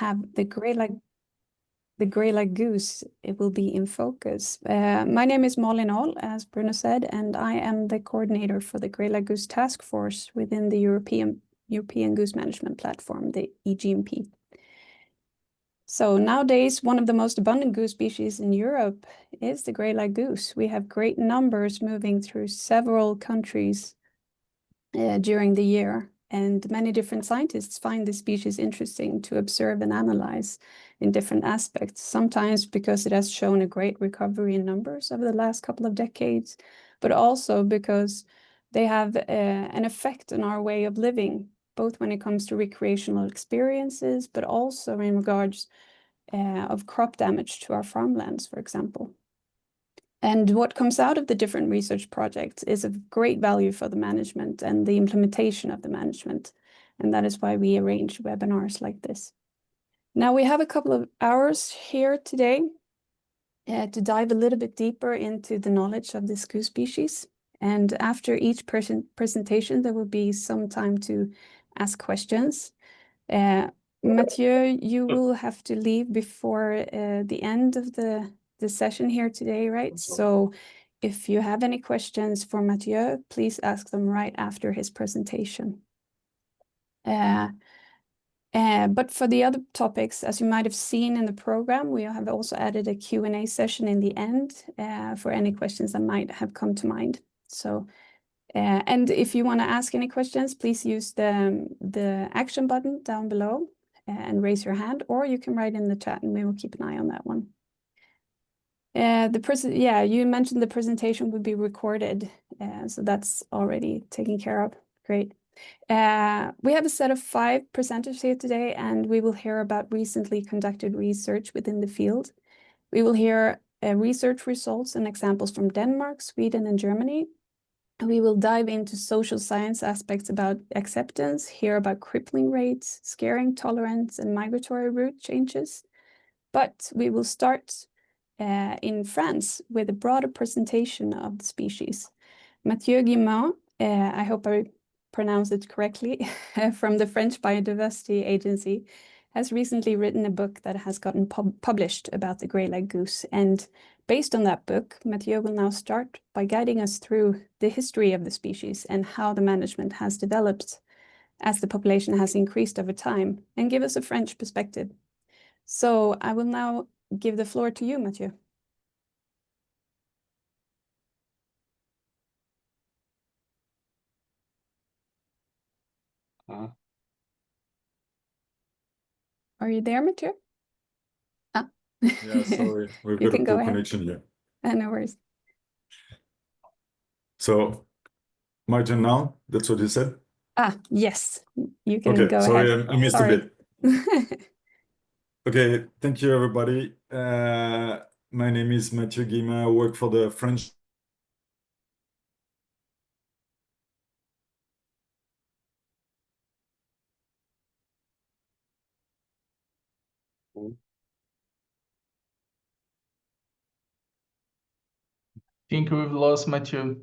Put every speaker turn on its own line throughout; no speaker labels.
have the Greylag goose. It will be in focus. My name is Malin Ahl, as Bruno said, and I am the coordinator for the Greylag Goose Task Force within the European Goose Management Platform, the EGMP. So nowadays, one of the most abundant goose species in Europe is the Greylag goose. We have great numbers moving through several countries during the year, and many different scientists find this species interesting to observe and analyze in different aspects, sometimes because it has shown a great recovery in numbers over the last couple of decades, but also because they have an effect on our way of living, both when it comes to recreational experiences, but also in regards of crop damage to our farmlands, for example. And what comes out of the different research projects is of great value for the management and the implementation of the management. And that is why we arrange webinars like this. Now we have a couple of hours here today to dive a little bit deeper into the knowledge of this goose species. And after each presentation, there will be some time to ask questions. Matthieu, you will have to leave before the end of the session here today, right? So if you have any questions for Matthieu, please ask them right after his presentation. But for the other topics, as you might have seen in the program, we have also added a Q&A session in the end for any questions that might have come to mind. So, and if you want to ask any questions, please use the action button down below and raise your hand, or you can write in the chat and we will keep an eye on that one. You mentioned the presentation would be recorded, so that's already taken care of. Great. We have a set of 5 presenters here today, and we will hear about recently conducted research within the field. We will hear research results and examples from Denmark, Sweden, and Germany. We will dive into social science aspects about acceptance, hear about crippling rates, scaring tolerance, and migratory route changes. But we will start in France with a broader presentation of the species. Matthieu Guillemain, I hope I pronounced it correctly, from the French Biodiversity Agency, has recently written a book that has gotten published about the Greylag goose. And based on that book, Matthieu will now start by guiding us through the history of the species and how the management has developed as the population has increased over time, and give us a French perspective. So I will now give the floor to you, Matthieu. Are you there, Matthieu? Ah.
Yeah, sorry, we've got a poor connection here.
No worries.
So, my turn now? That's what you said?
Yes, you can go ahead.
Sorry, I missed a bit. Okay, thank you, everybody. My name is Matthieu Guillemain. I work for the French.
I think we've lost Matthieu.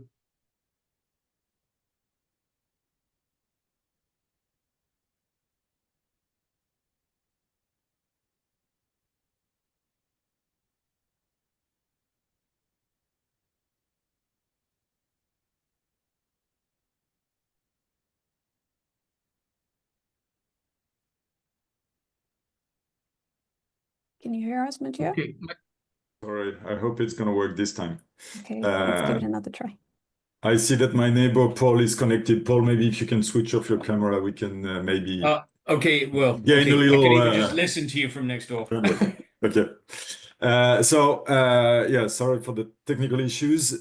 Can you hear us, Matthieu?
Okay.
Sorry, I hope it's going to work this time.
Okay, let's give it another try.
I see that my neighbor Paul is connected. Paul, maybe if you can switch off your camera, we can maybe
okay, well,
gain a little.
I can even just listen to you from next door.
Okay. Sorry for the technical issues.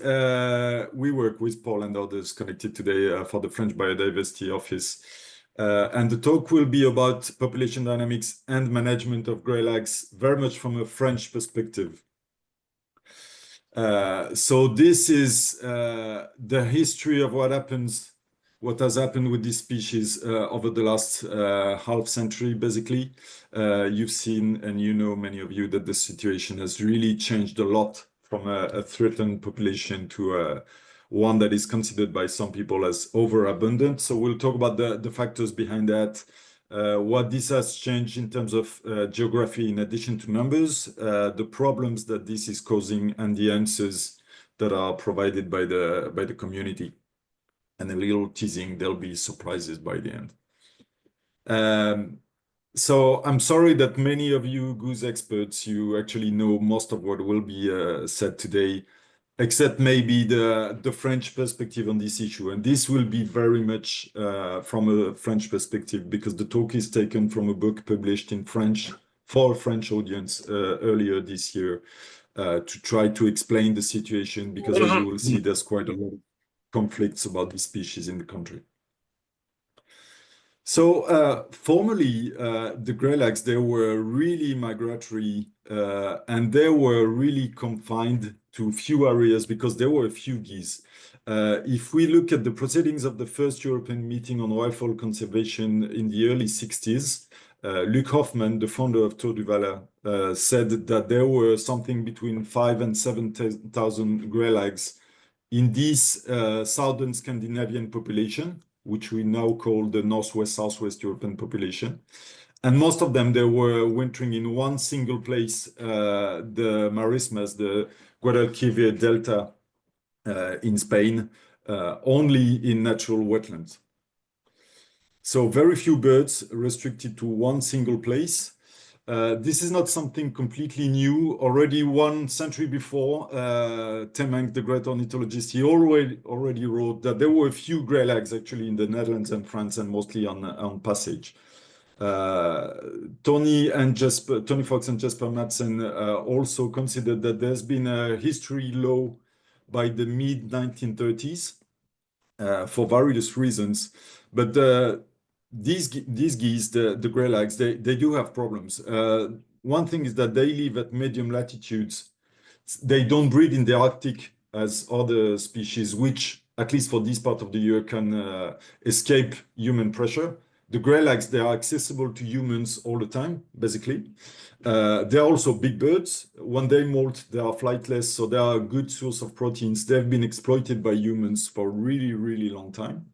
We work with Paul and others connected today for the French Biodiversity Office. And the talk will be about population dynamics and management of greylags, very much from a French perspective. So this is the history of what has happened with this species over the last half century, basically. You've seen, and you know, many of you, that the situation has really changed a lot from a threatened population to one that is considered by some people as overabundant. So we'll talk about the factors behind that, what this has changed in terms of geography in addition to numbers, the problems that this is causing, and the answers that are provided by the community. And a little teasing, there'll be surprises by the end. So I'm sorry that many of you goose experts, you actually know most of what will be said today, except maybe the French perspective on this issue. And this will be very much from a French perspective, because the talk is taken from a book published in French for a French audience earlier this year to try to explain the situation, because as you will see, there's quite a lot of conflicts about the species in the country. So formerly, the greylags, they were really migratory and they were really confined to few areas because there were a few geese. If we look at the proceedings of the first European meeting on wildfowl conservation in the early 60s, Luc Hoffmann, the founder of Tour du Valais, said that there were something between 5,000 and 7,000 greylags in this southern Scandinavian population, which we now call the Northwest Southwest European population. And most of them, they were wintering in one single place, the Marismas, the Guadalquivir Delta in Spain, only in natural wetlands. So very few birds restricted to one single place. This is not something completely new. Already 1 century before, Temminck, the great ornithologist, he already wrote that there were a few greylags actually in the Netherlands and France, and mostly on passage. Tony Fox and Jesper Madsen also considered that there's been a history low by the mid-1930s for various reasons. But these geese, the greylags, they do have problems. One thing is that they live at medium latitudes. They don't breed in the Arctic as other species, which, at least for this part of the year, can escape human pressure. The greylags, they are accessible to humans all the time, basically. They're also big birds. When they molt, they are flightless, so they are a good source of proteins. They've been exploited by humans for a really, really long time.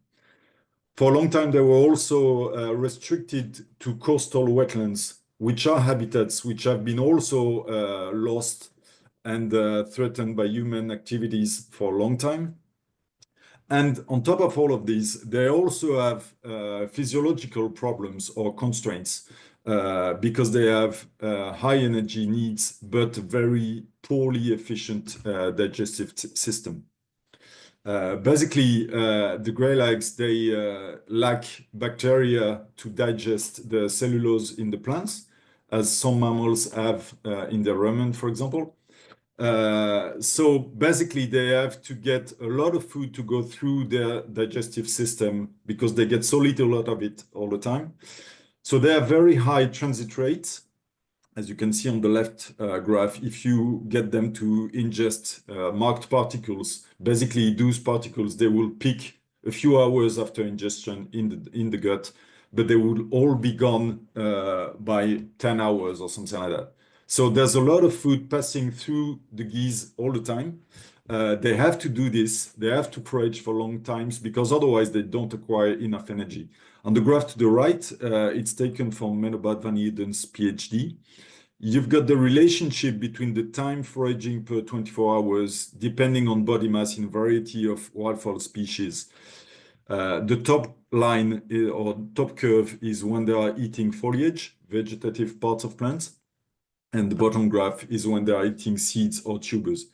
For a long time, they were also restricted to coastal wetlands, which are habitats which have been also lost and threatened by human activities for a long time. And on top of all of these, they also have physiological problems or constraints because they have high energy needs, but very poorly efficient digestive system. Basically, the greylags, they lack bacteria to digest the cellulose in the plants, as some mammals have in their rumen, for example. So basically, they have to get a lot of food to go through their digestive system because they get so little out of it all the time. So they have very high transit rates. As you can see on the left graph, if you get them to ingest marked particles, basically those particles, they will peak a few hours after ingestion in the gut, but they will all be gone by 10 hours or something like that. So there's a lot of food passing through the geese all the time. They have to do this. They have to forage for long times because otherwise they don't acquire enough energy. On the graph to the right, it's taken from Menobad van Eerden's PhD. You've got the relationship between the time foraging per 24 hours, depending on body mass in a variety of wildfowl species. The top line or top curve is when they are eating foliage, vegetative parts of plants. And the bottom graph is when they are eating seeds or tubers.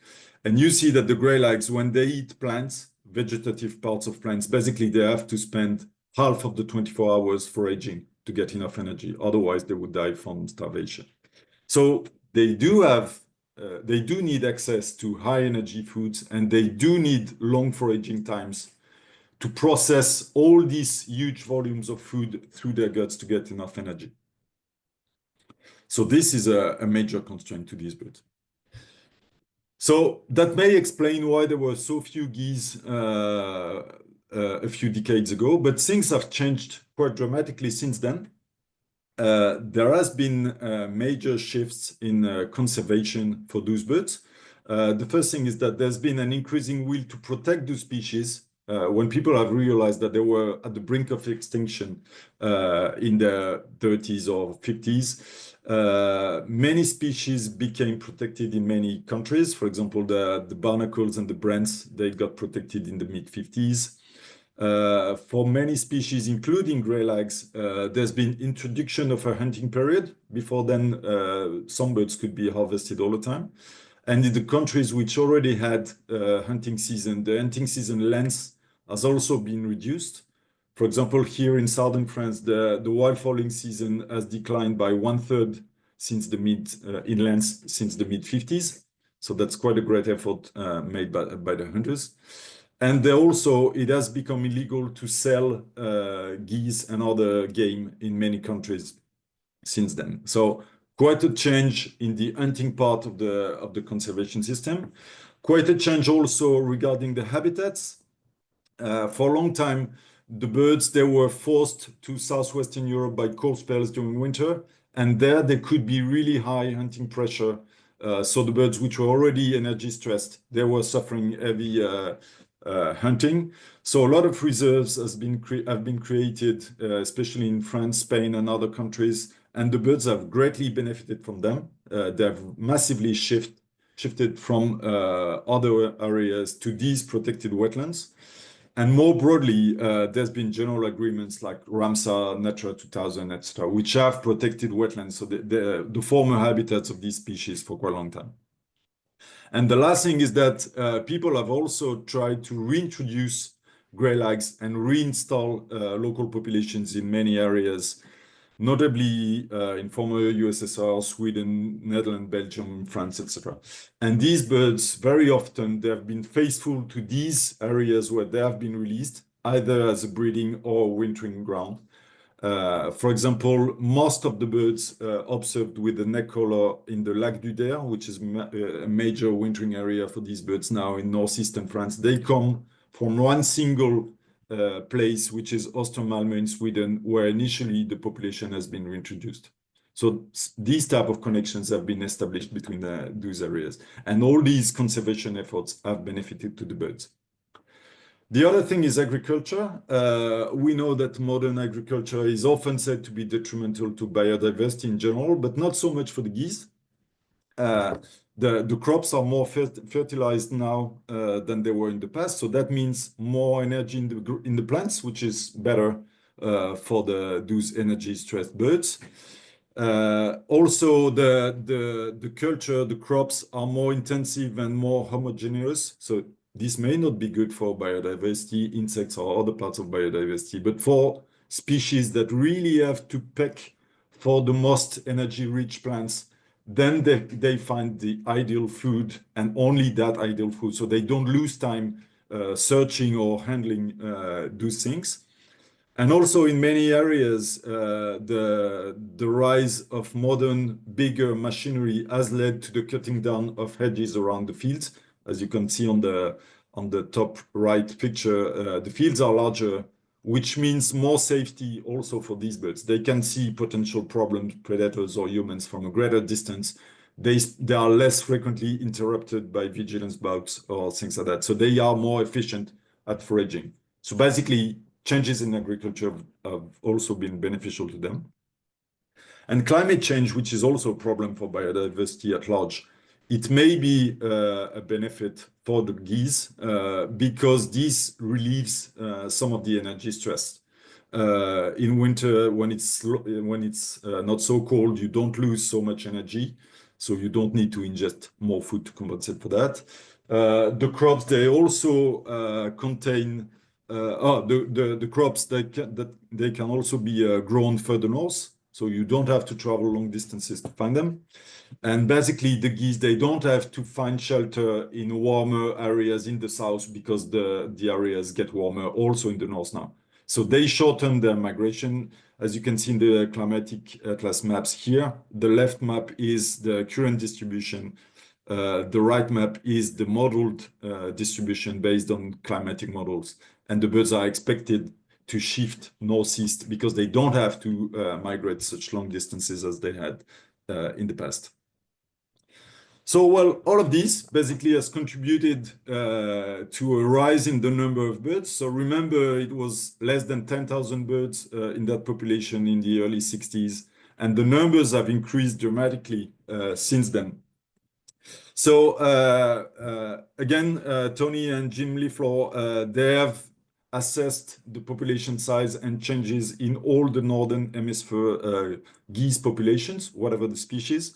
And you see that the greylags, when they eat plants, vegetative parts of plants, basically they have to spend half of the 24 hours foraging to get enough energy. Otherwise, they would die from starvation. So they do need access to high energy foods, and they do need long foraging times to process all these huge volumes of food through their guts to get enough energy. So this is a major constraint to these birds. So that may explain why there were so few geese a few decades ago, but things have changed quite dramatically since then. There has been major shifts in conservation for those birds. The first thing is that there's been an increasing will to protect those species when people have realized that they were at the brink of extinction in the 30s or 50s, many species became protected in many countries. For example, the barnacles and the brants, they got protected in the mid-50s. For many species, including greylags, there's been introduction of a hunting period. Before then, some birds could be harvested all the time. And in the countries which already had hunting season, the hunting season length has also been reduced. For example, here in southern France, the wild fowling season has declined by 1/3 since the in length since the mid-50s. So that's quite a great effort made by the hunters. And also, it has become illegal to sell geese and other game in many countries since then. So quite a change in the hunting part of the conservation system. Quite a change also regarding the habitats. For a long time, the birds, they were forced to southwestern Europe by cold spells during winter. And there could be really high hunting pressure. So the birds which were already energy stressed, they were suffering heavy hunting. So a lot of reserves have been created, especially in France, Spain, and other countries. And the birds have greatly benefited from them. They have massively shifted from other areas to these protected wetlands. And more broadly, there's been general agreements like Ramsar, Natura 2000, etc., which have protected wetlands, so the former habitats of these species for quite a long time. And the last thing is that people have also tried to reintroduce greylags and reinstall local populations in many areas, notably in former USSR, Sweden, Netherlands, Belgium, France, etc. And these birds, very often, they have been faithful to these areas where they have been released, either as a breeding or wintering ground. For example, most of the birds observed with the neck collar in the Lac du Der, which is a major wintering area for these birds now in northeastern France, they come from one single place, which is Östermalmö in Sweden, where initially the population has been reintroduced. So these type of connections have been established between those areas. And all these conservation efforts have benefited to the birds. The other thing is agriculture. We know that modern agriculture is often said to be detrimental to biodiversity in general, but not so much for the geese. The crops are more fertilized now than they were in the past. So that means more energy in the plants, which is better for those energy-stressed birds. Also, the crops are more intensive and more homogeneous. So this may not be good for biodiversity, insects or other parts of biodiversity, but for species that really have to peck for the most energy-rich plants, then they find the ideal food and only that ideal food. So they don't lose time searching or handling those things. And also in many areas, the rise of modern, bigger machinery has led to the cutting down of hedges around the fields. As you can see on the top right picture, the fields are larger, which means more safety also for these birds. They can see potential problems, predators or humans from a greater distance. They are less frequently interrupted by vigilance bouts or things like that. So they are more efficient at foraging. So basically, changes in agriculture have also been beneficial to them. And climate change, which is also a problem for biodiversity at large, it may be a benefit for the geese because this relieves some of the energy stress. In winter, when it's not so cold, you don't lose so much energy, so you don't need to ingest more food to compensate for that. The crops, they also contain the crops that they can also be grown further north, so you don't have to travel long distances to find them. And basically, the geese, they don't have to find shelter in warmer areas in the south because the areas get warmer also in the north now. So they shorten their migration. As you can see in the climatic atlas maps here, the left map is the current distribution. The right map is the modeled distribution based on climatic models. And the birds are expected to shift northeast because they don't have to migrate such long distances as they had in the past. So, well, all of this basically has contributed to a rise in the number of birds. So remember, it was less than 10,000 birds in that population in the early 60s, and the numbers have increased dramatically since then. So again, Tony and Jim Leflore, they have assessed the population size and changes in all the northern hemisphere geese populations, whatever the species.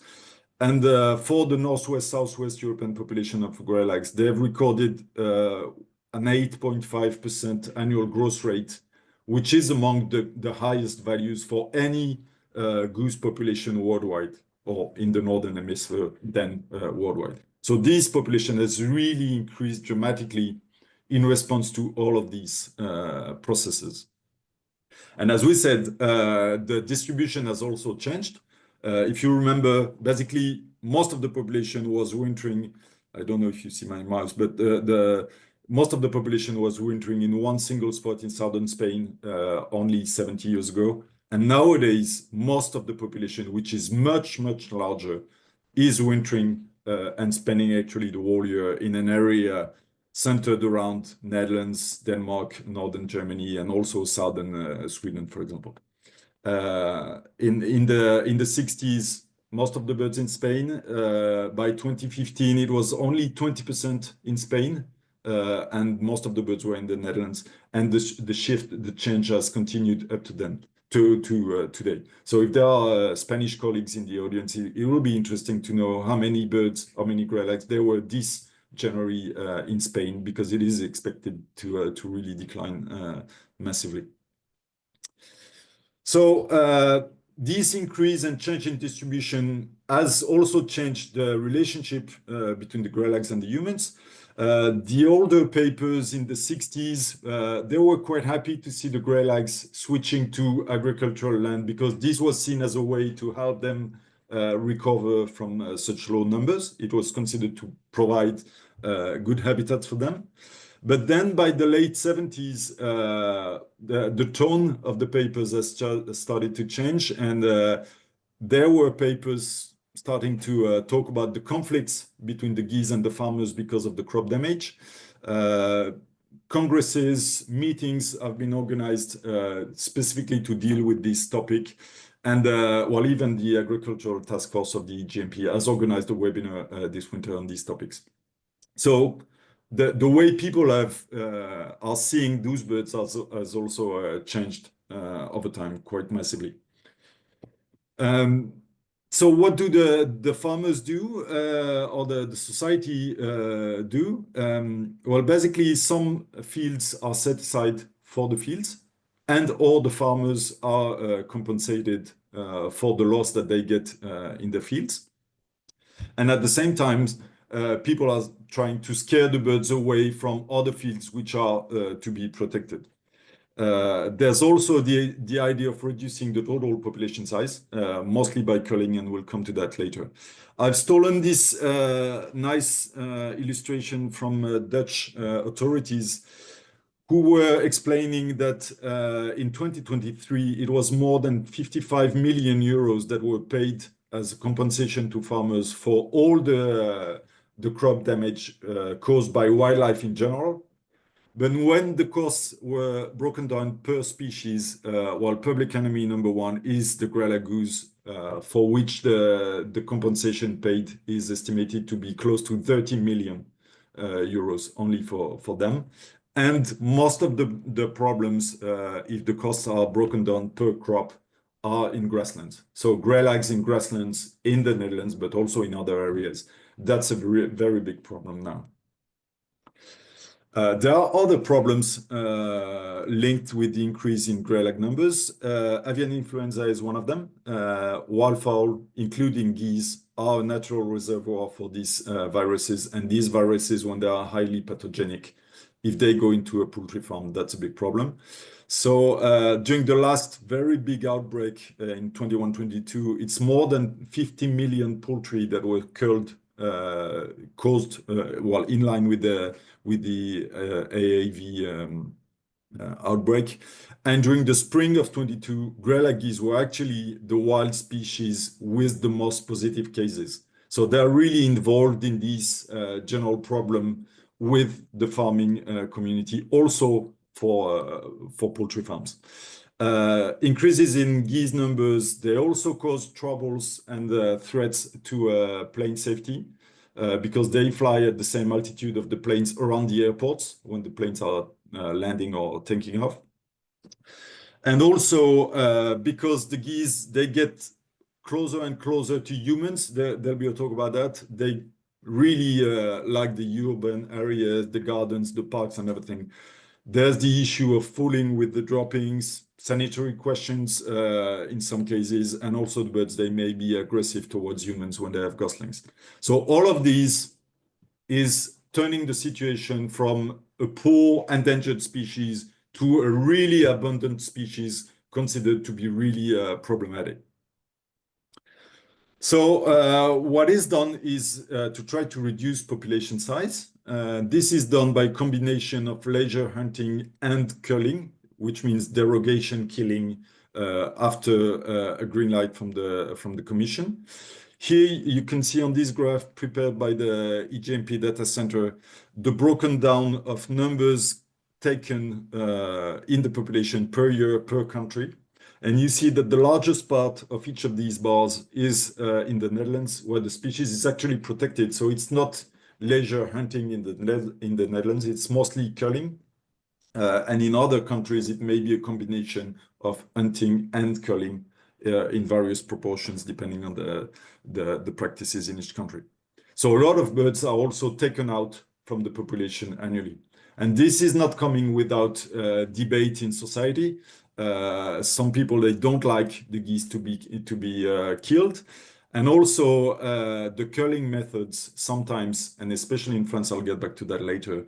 And for the northwest, southwest European population of greylags, they have recorded an 8.5% annual growth rate, which is among the highest values for any goose population worldwide, or in the northern hemisphere, then worldwide. So this population has really increased dramatically in response to all of these processes. And as we said, the distribution has also changed. If you remember, basically, most of the population was wintering. I don't know if you see my mouse, but most of the population was wintering in one single spot in southern Spain only 70 years ago. And nowadays, most of the population, which is much, much larger, is wintering and spending actually the whole year in an area centered around Netherlands, Denmark, northern Germany, and also southern Sweden, for example. In the 60s, most of the birds in Spain. By 2015, it was only 20% in Spain, and most of the birds were in the Netherlands. And the change has continued up to then, to today. So if there are Spanish colleagues in the audience, it will be interesting to know how many birds, how many greylags there were this January in Spain, because it is expected to really decline massively. So this increase and change in distribution has also changed the relationship between the greylags and the humans. The older papers in the 60s, they were quite happy to see the greylags switching to agricultural land, because this was seen as a way to help them recover from such low numbers. It was considered to provide good habitat for them. But then by the late 70s, the tone of the papers has started to change, and there were papers starting to talk about the conflicts between the geese and the farmers because of the crop damage. Congresses, meetings have been organized specifically to deal with this topic. And well, even the Agricultural Task Force of the EGMP has organized a webinar this winter on these topics. So the way people are seeing those birds has also changed over time quite massively. So what do the farmers do, or the society do? Well, basically, some fields are set aside for the fields, and all the farmers are compensated for the loss that they get in the fields. And at the same time, people are trying to scare the birds away from other fields which are to be protected. There's also the idea of reducing the total population size, mostly by culling, and we'll come to that later. I've stolen this nice illustration from Dutch authorities, who were explaining that in 2023, it was more than 55 million euros that were paid as compensation to farmers for all the crop damage caused by wildlife in general. But when the costs were broken down per species, well, public enemy number one is the Greylag goose, for which the compensation paid is estimated to be close to 30 million euros only for them. And most of the problems, if the costs are broken down per crop, are in grasslands. So greylags in grasslands in the Netherlands, but also in other areas. That's a very, very big problem now. There are other problems linked with the increase in greylag numbers. Avian influenza is one of them. Wildfowl, including geese, are a natural reservoir for these viruses. And these viruses, when they are highly pathogenic, if they go into a poultry farm, that's a big problem. So during the last very big outbreak in 21-22, it's more than 50 million poultry that were killed, caused, well, in line with the AAV outbreak. And during the spring of 22, greylag geese were actually the wild species with the most positive cases. So they're really involved in this general problem with the farming community, also for poultry farms. Increases in geese numbers, they also cause troubles and threats to plane safety because they fly at the same altitude of the planes around the airports when the planes are landing or taking off. And also because the geese, they get closer and closer to humans. There'll be a talk about that. They really like the urban areas, the gardens, the parks and everything. There's the issue of fooling with the droppings, sanitary questions in some cases, and also the birds, they may be aggressive towards humans when they have goslings. So all of these is turning the situation from a poor endangered species to a really abundant species considered to be really problematic. So what is done is to try to reduce population size. This is done by combination of leisure hunting and culling, which means derogation killing after a green light from the Commission. Here you can see on this graph prepared by the EGMP data center, the broken down of numbers taken in the population per year, per country. And you see that the largest part of each of these bars is in the Netherlands, where the species is actually protected. So it's not leisure hunting in the Netherlands, it's mostly culling. And in other countries, it may be a combination of hunting and culling in various proportions, depending on the practices in each country. So a lot of birds are also taken out from the population annually. And this is not coming without debate in society. Some people, they don't like the geese to be killed. And also the culling methods sometimes, and especially in France, I'll get back to that later,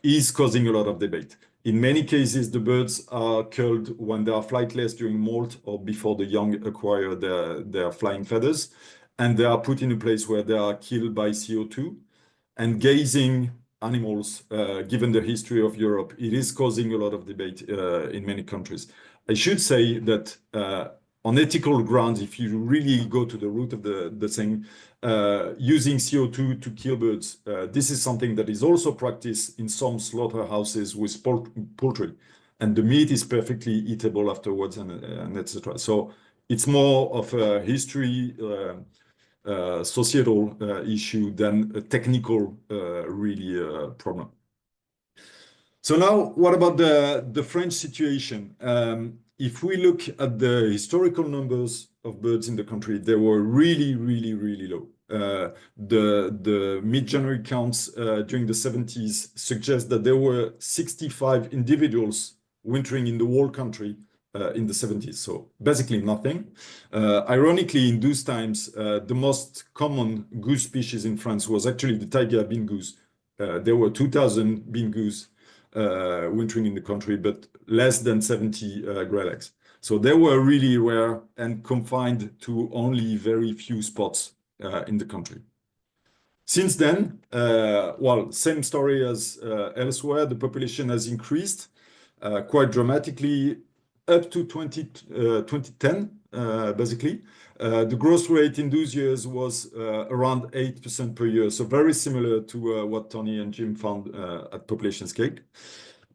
is causing a lot of debate. In many cases, the birds are culled when they are flightless during molt or before the young acquire their flying feathers. And they are put in a place where they are killed by CO2. And gazing animals, given the history of Europe, it is causing a lot of debate in many countries. I should say that on ethical grounds, if you really go to the root of the thing, using CO2 to kill birds, this is something that is also practiced in some slaughterhouses with poultry. And the meat is perfectly eatable afterwards and etc. So it's more of a history, societal issue than a technical really problem. So now, what about the French situation? If we look at the historical numbers of birds in the country, they were really, really, really low. The mid-January counts during the 70s suggest that there were 65 individuals wintering in the whole country in the 70s, so basically nothing. Ironically, in those times, the most common goose species in France was actually the taiga bean goose. There were 2,000 bean goose wintering in the country, but less than 70 greylags. So they were really rare and confined to only very few spots in the country. Since then, well, same story as elsewhere, the population has increased quite dramatically up to 2010, basically. The growth rate in those years was around 8% per year, so very similar to what Tony and Jim found at population scale.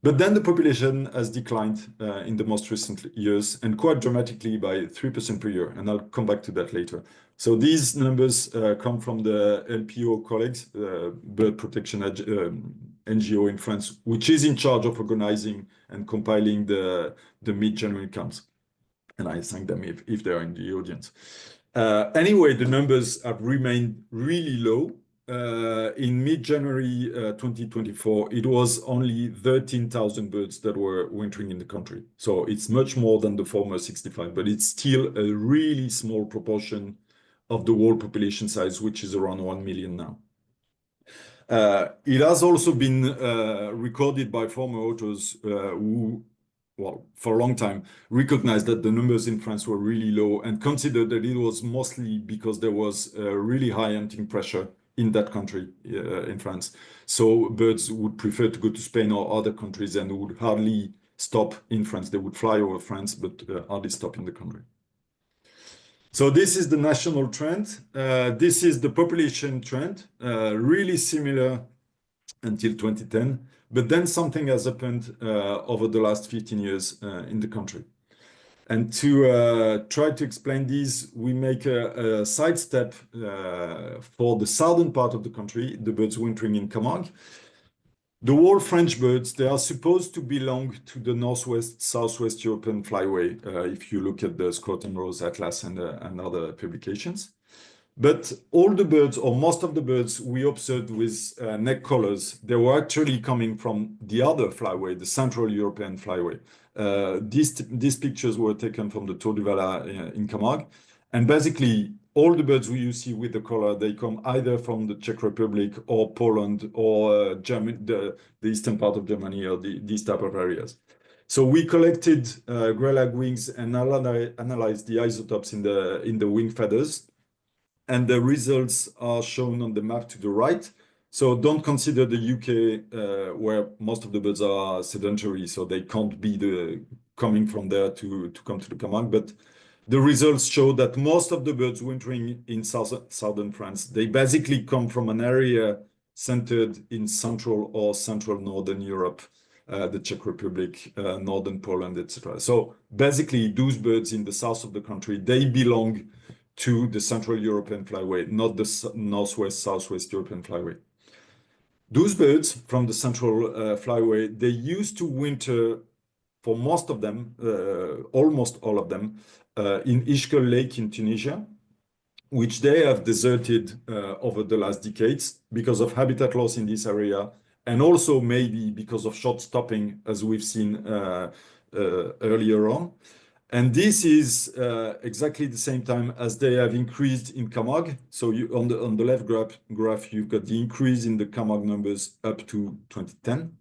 But then the population has declined in the most recent years, and quite dramatically by 3% per year, and I'll come back to that later. So these numbers come from the LPO colleagues, Bird Protection NGO in France, which is in charge of organizing and compiling the mid-January counts. And I thank them if they're in the audience. Anyway, the numbers have remained really low. In mid-January 2024, it was only 13,000 birds that were wintering in the country. So it's much more than the former 65, but it's still a really small proportion of the world population size, which is around 1 million now. It has also been recorded by former authors who, well, for a long time, recognized that the numbers in France were really low and considered that it was mostly because there was really high hunting pressure in that country, in France. So birds would prefer to go to Spain or other countries and would hardly stop in France. They would fly over France, but hardly stop in the country. So this is the national trend. This is the population trend, really similar until 2010. But then something has happened over the last 15 years in the country. And to try to explain this, we make a sidestep for the southern part of the country, the birds wintering in Camargue. The whole French birds, they are supposed to belong to the Northwest, Southwest European flyway, if you look at the Scott and Rose Atlas and other publications. But all the birds, or most of the birds we observed with neck collars, they were actually coming from the other flyway, the Central European flyway. These pictures were taken from the Tour du Vala in Camargue. And basically, all the birds you see with the collar, they come either from the Czech Republic or Poland or Germany, the eastern part of Germany or these type of areas. So we collected Greylag wings and analyzed the isotopes in the wing feathers. And the results are shown on the map to the right. So don't consider the UK where most of the birds are sedentary, so they can't be coming from there to come to the Camargue. But the results show that most of the birds wintering in southern France, they basically come from an area centered in central or central northern Europe, the Czech Republic, northern Poland, etc. So basically, those birds in the south of the country, they belong to the Central European flyway, not the Northwest, Southwest European flyway. Those birds from the Central flyway, they used to winter, for most of them, almost all of them, in Ishkel Lake in Tunisia, which they have deserted over the last decades because of habitat loss in this area, and also maybe because of short stopping, as we've seen earlier on. And this is exactly the same time as they have increased in Camargue. So on the left graph, you've got the increase in the Camargue numbers up to 2010.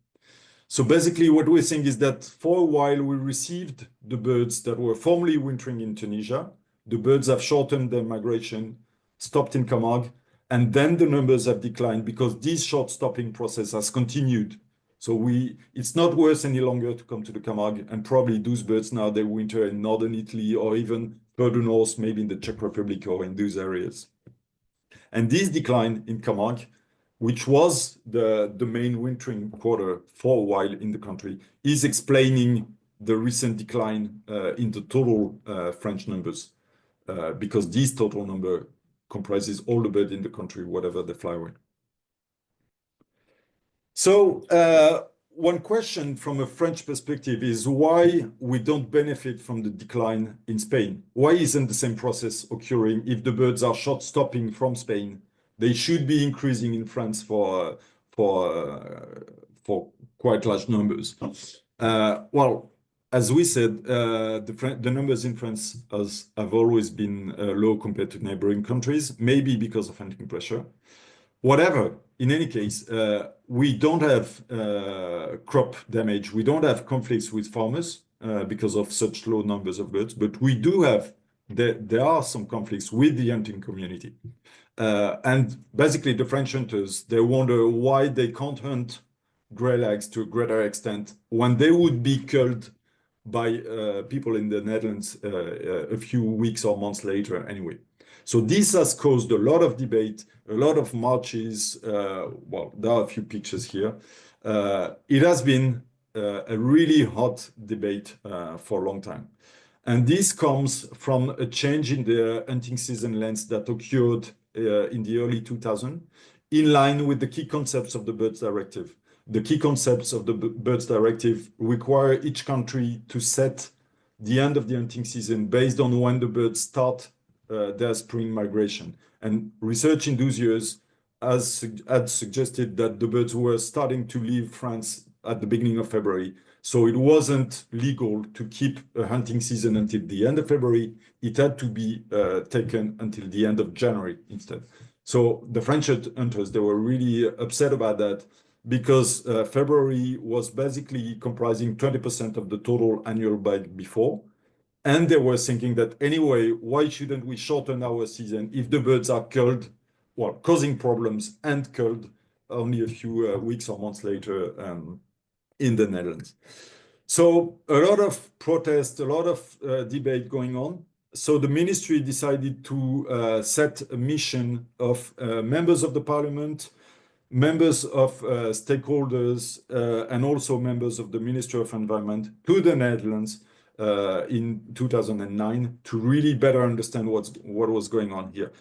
So basically what we're saying is that for a while we received the birds that were formerly wintering in Tunisia. The birds have shortened their migration, stopped in Camargue, and then the numbers have declined because this short stopping process has continued. So it's not worth any longer to come to the Camargue, and probably those birds now, they winter in northern Italy or even further north, maybe in the Czech Republic or in those areas. And this decline in Camargue, which was the main wintering quarter for a while in the country, is explaining the recent decline in the total French numbers, because this total number comprises all the birds in the country, whatever the flyway. So one question from a French perspective is why we don't benefit from the decline in Spain. Why isn't the same process occurring if the birds are short stopping from Spain? They should be increasing in France for quite large numbers. Well, as we said, the numbers in France have always been low compared to neighboring countries, maybe because of hunting pressure. Whatever, in any case, we don't have crop damage. We don't have conflicts with farmers because of such low numbers of birds, but we do have, there are some conflicts with the hunting community. And basically the French hunters, they wonder why they can't hunt greylags to a greater extent when they would be killed by people in the Netherlands a few weeks or months later anyway. So this has caused a lot of debate, a lot of marches. Well, there are a few pictures here. It has been a really hot debate for a long time. And this comes from a change in the hunting season lengths that occurred in the early 2000s, in line with the key concepts of the Birds Directive. The key concepts of the Birds Directive require each country to set the end of the hunting season based on when the birds start their spring migration. And research in those years had suggested that the birds were starting to leave France at the beginning of February. So it wasn't legal to keep a hunting season until the end of February. It had to be taken until the end of January instead. So the French hunters, they were really upset about that because February was basically comprising 20% of the total annual bite before. And they were thinking that anyway, why shouldn't we shorten our season if the birds are killed, well, causing problems and killed only a few weeks or months later in the Netherlands. So a lot of protest, a lot of debate going on. So the ministry decided to set a mission of members of the parliament, members of stakeholders, and also members of the Ministry of Environment to the Netherlands in 2009 to really better understand what was going on here.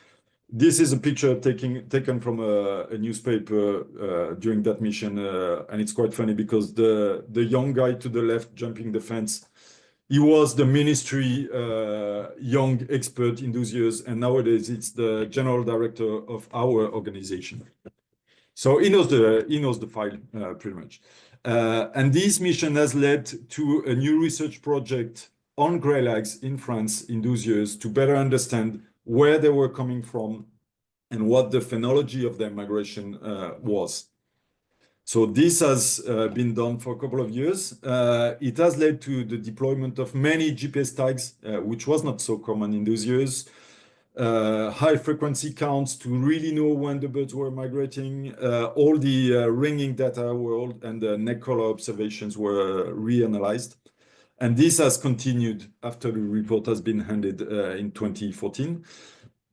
This is a picture taken from a newspaper during that mission, and it's quite funny because the young guy to the left jumping the fence, he was the ministry young expert in those years, and nowadays it's the general director of our organization. So he knows the file pretty much. And this mission has led to a new research project on greylags in France in those years to better understand where they were coming from and what the phenology of their migration was. So this has been done for a couple of years. It has led to the deployment of many GPS tags, which was not so common in those years. High frequency counts to really know when the birds were migrating. All the ringing data and the neck color observations were reanalyzed. And this has continued after the report has been handed in 2014.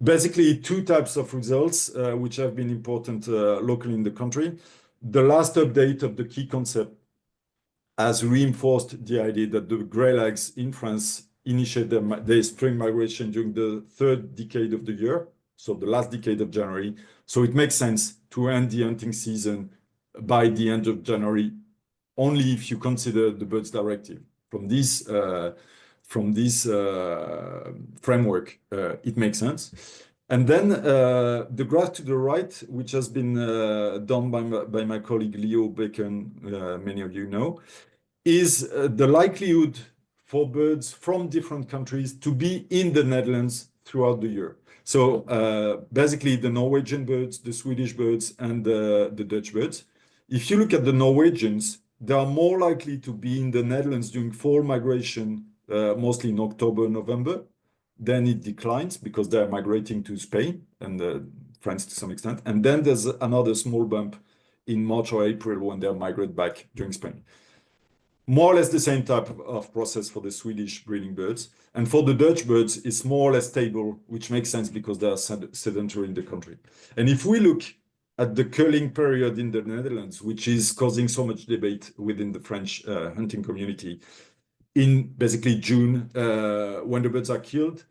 Basically, two types of results which have been important locally in the country. The last update of the key concept has reinforced the idea that the greylags in France initiate their spring migration during the third decade of the year, so the last decade of January. So it makes sense to end the hunting season by the end of January, only if you consider the birds directive. From this framework, it makes sense. And then the graph to the right, which has been done by my colleague Liljebäck, many of you know, is the likelihood for birds from different countries to be in the Netherlands throughout the year. So basically the Norwegian birds, the Swedish birds, and the Dutch birds. If you look at the Norwegians, they are more likely to be in the Netherlands during fall migration, mostly in October, November. Then it declines because they're migrating to Spain and France to some extent. And then there's another small bump in March or April when they migrate back during spring. More or less the same type of process for the Swedish breeding birds. And for the Dutch birds, it's more or less stable, which makes sense because they are sedentary in the country. And if we look at the culling period in the Netherlands, which is causing so much debate within the French hunting community, in basically June, when the birds are killed,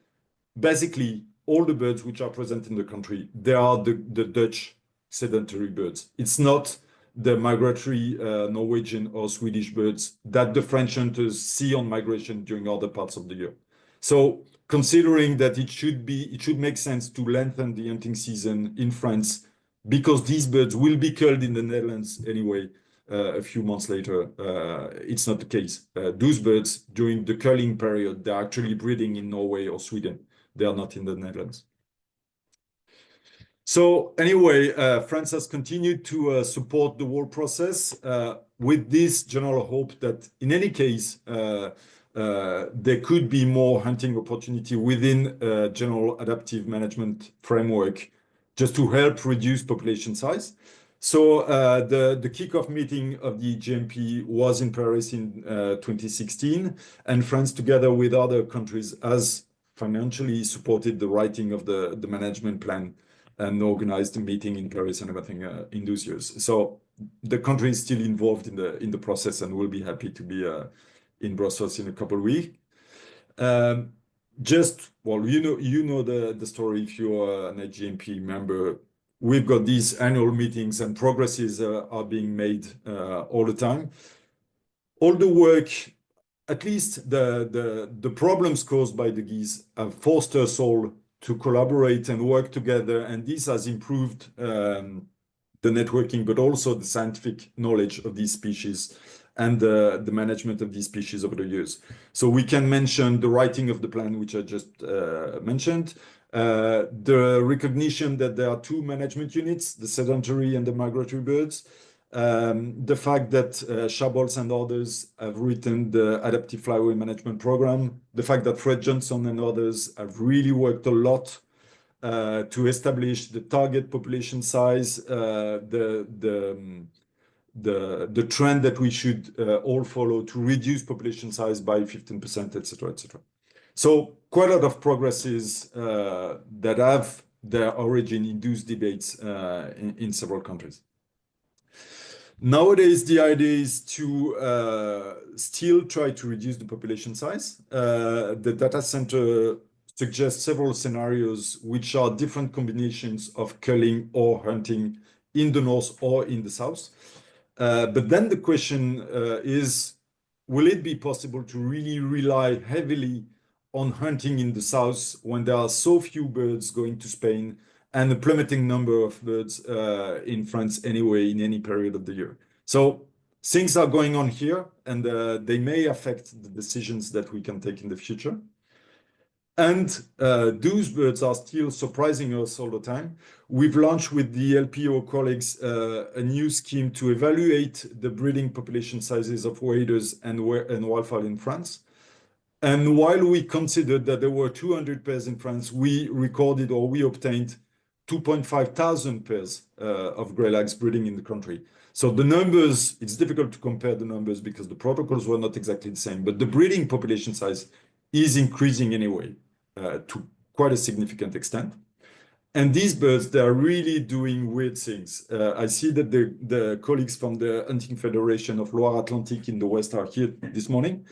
basically all the birds which are present in the country, they are the Dutch sedentary birds. It's not the migratory Norwegian or Swedish birds that the French hunters see on migration during other parts of the year. So considering that it should make sense to lengthen the hunting season in France because these birds will be killed in the Netherlands anyway a few months later, it's not the case. Those birds during the culling period, they're actually breeding in Norway or Sweden. They are not in the Netherlands. So anyway, France has continued to support the whole process with this general hope that in any case, there could be more hunting opportunity within a general adaptive management framework just to help reduce population size. So the kickoff meeting of the EGMP was in Paris in 2016, and France, together with other countries, has financially supported the writing of the management plan and organized a meeting in Paris and everything in those years. So the country is still involved in the process and will be happy to be in Brussels in a couple of weeks. You know the story if you're an EGMP member. We've got these annual meetings and progresses are being made all the time. All the work, at least the problems caused by the geese have forced us all to collaborate and work together, and this has improved the networking, but also the scientific knowledge of these species and the management of these species over the years. So we can mention the writing of the plan, which I just mentioned, the recognition that there are two management units, the sedentary and the migratory birds, the fact that Schabolz and others have written the Adaptive Flyway Management Program, the fact that Fred Johnson and others have really worked a lot to establish the target population size, the trend that we should all follow to reduce population size by 15%, etc., etc. So quite a lot of progresses that have their origin in those debates in several countries. Nowadays, the idea is to still try to reduce the population size. The data center suggests several scenarios which are different combinations of culling or hunting in the north or in the south. But then the question is, will it be possible to really rely heavily on hunting in the south when there are so few birds going to Spain and a plummeting number of birds in France anyway in any period of the year? So things are going on here, and they may affect the decisions that we can take in the future. And those birds are still surprising us all the time. We've launched with the LPO colleagues a new scheme to evaluate the breeding population sizes of waders and wildfowl in France. And while we considered that there were 200 pairs in France, we recorded or we obtained 2,500 pairs of greylags breeding in the country. So the numbers, it's difficult to compare the numbers because the protocols were not exactly the same, but the breeding population size is increasing anyway to quite a significant extent. And these birds, they are really doing weird things. I see that the colleagues from the Hunting Federation of Loire-Atlantique in the West are here this morning.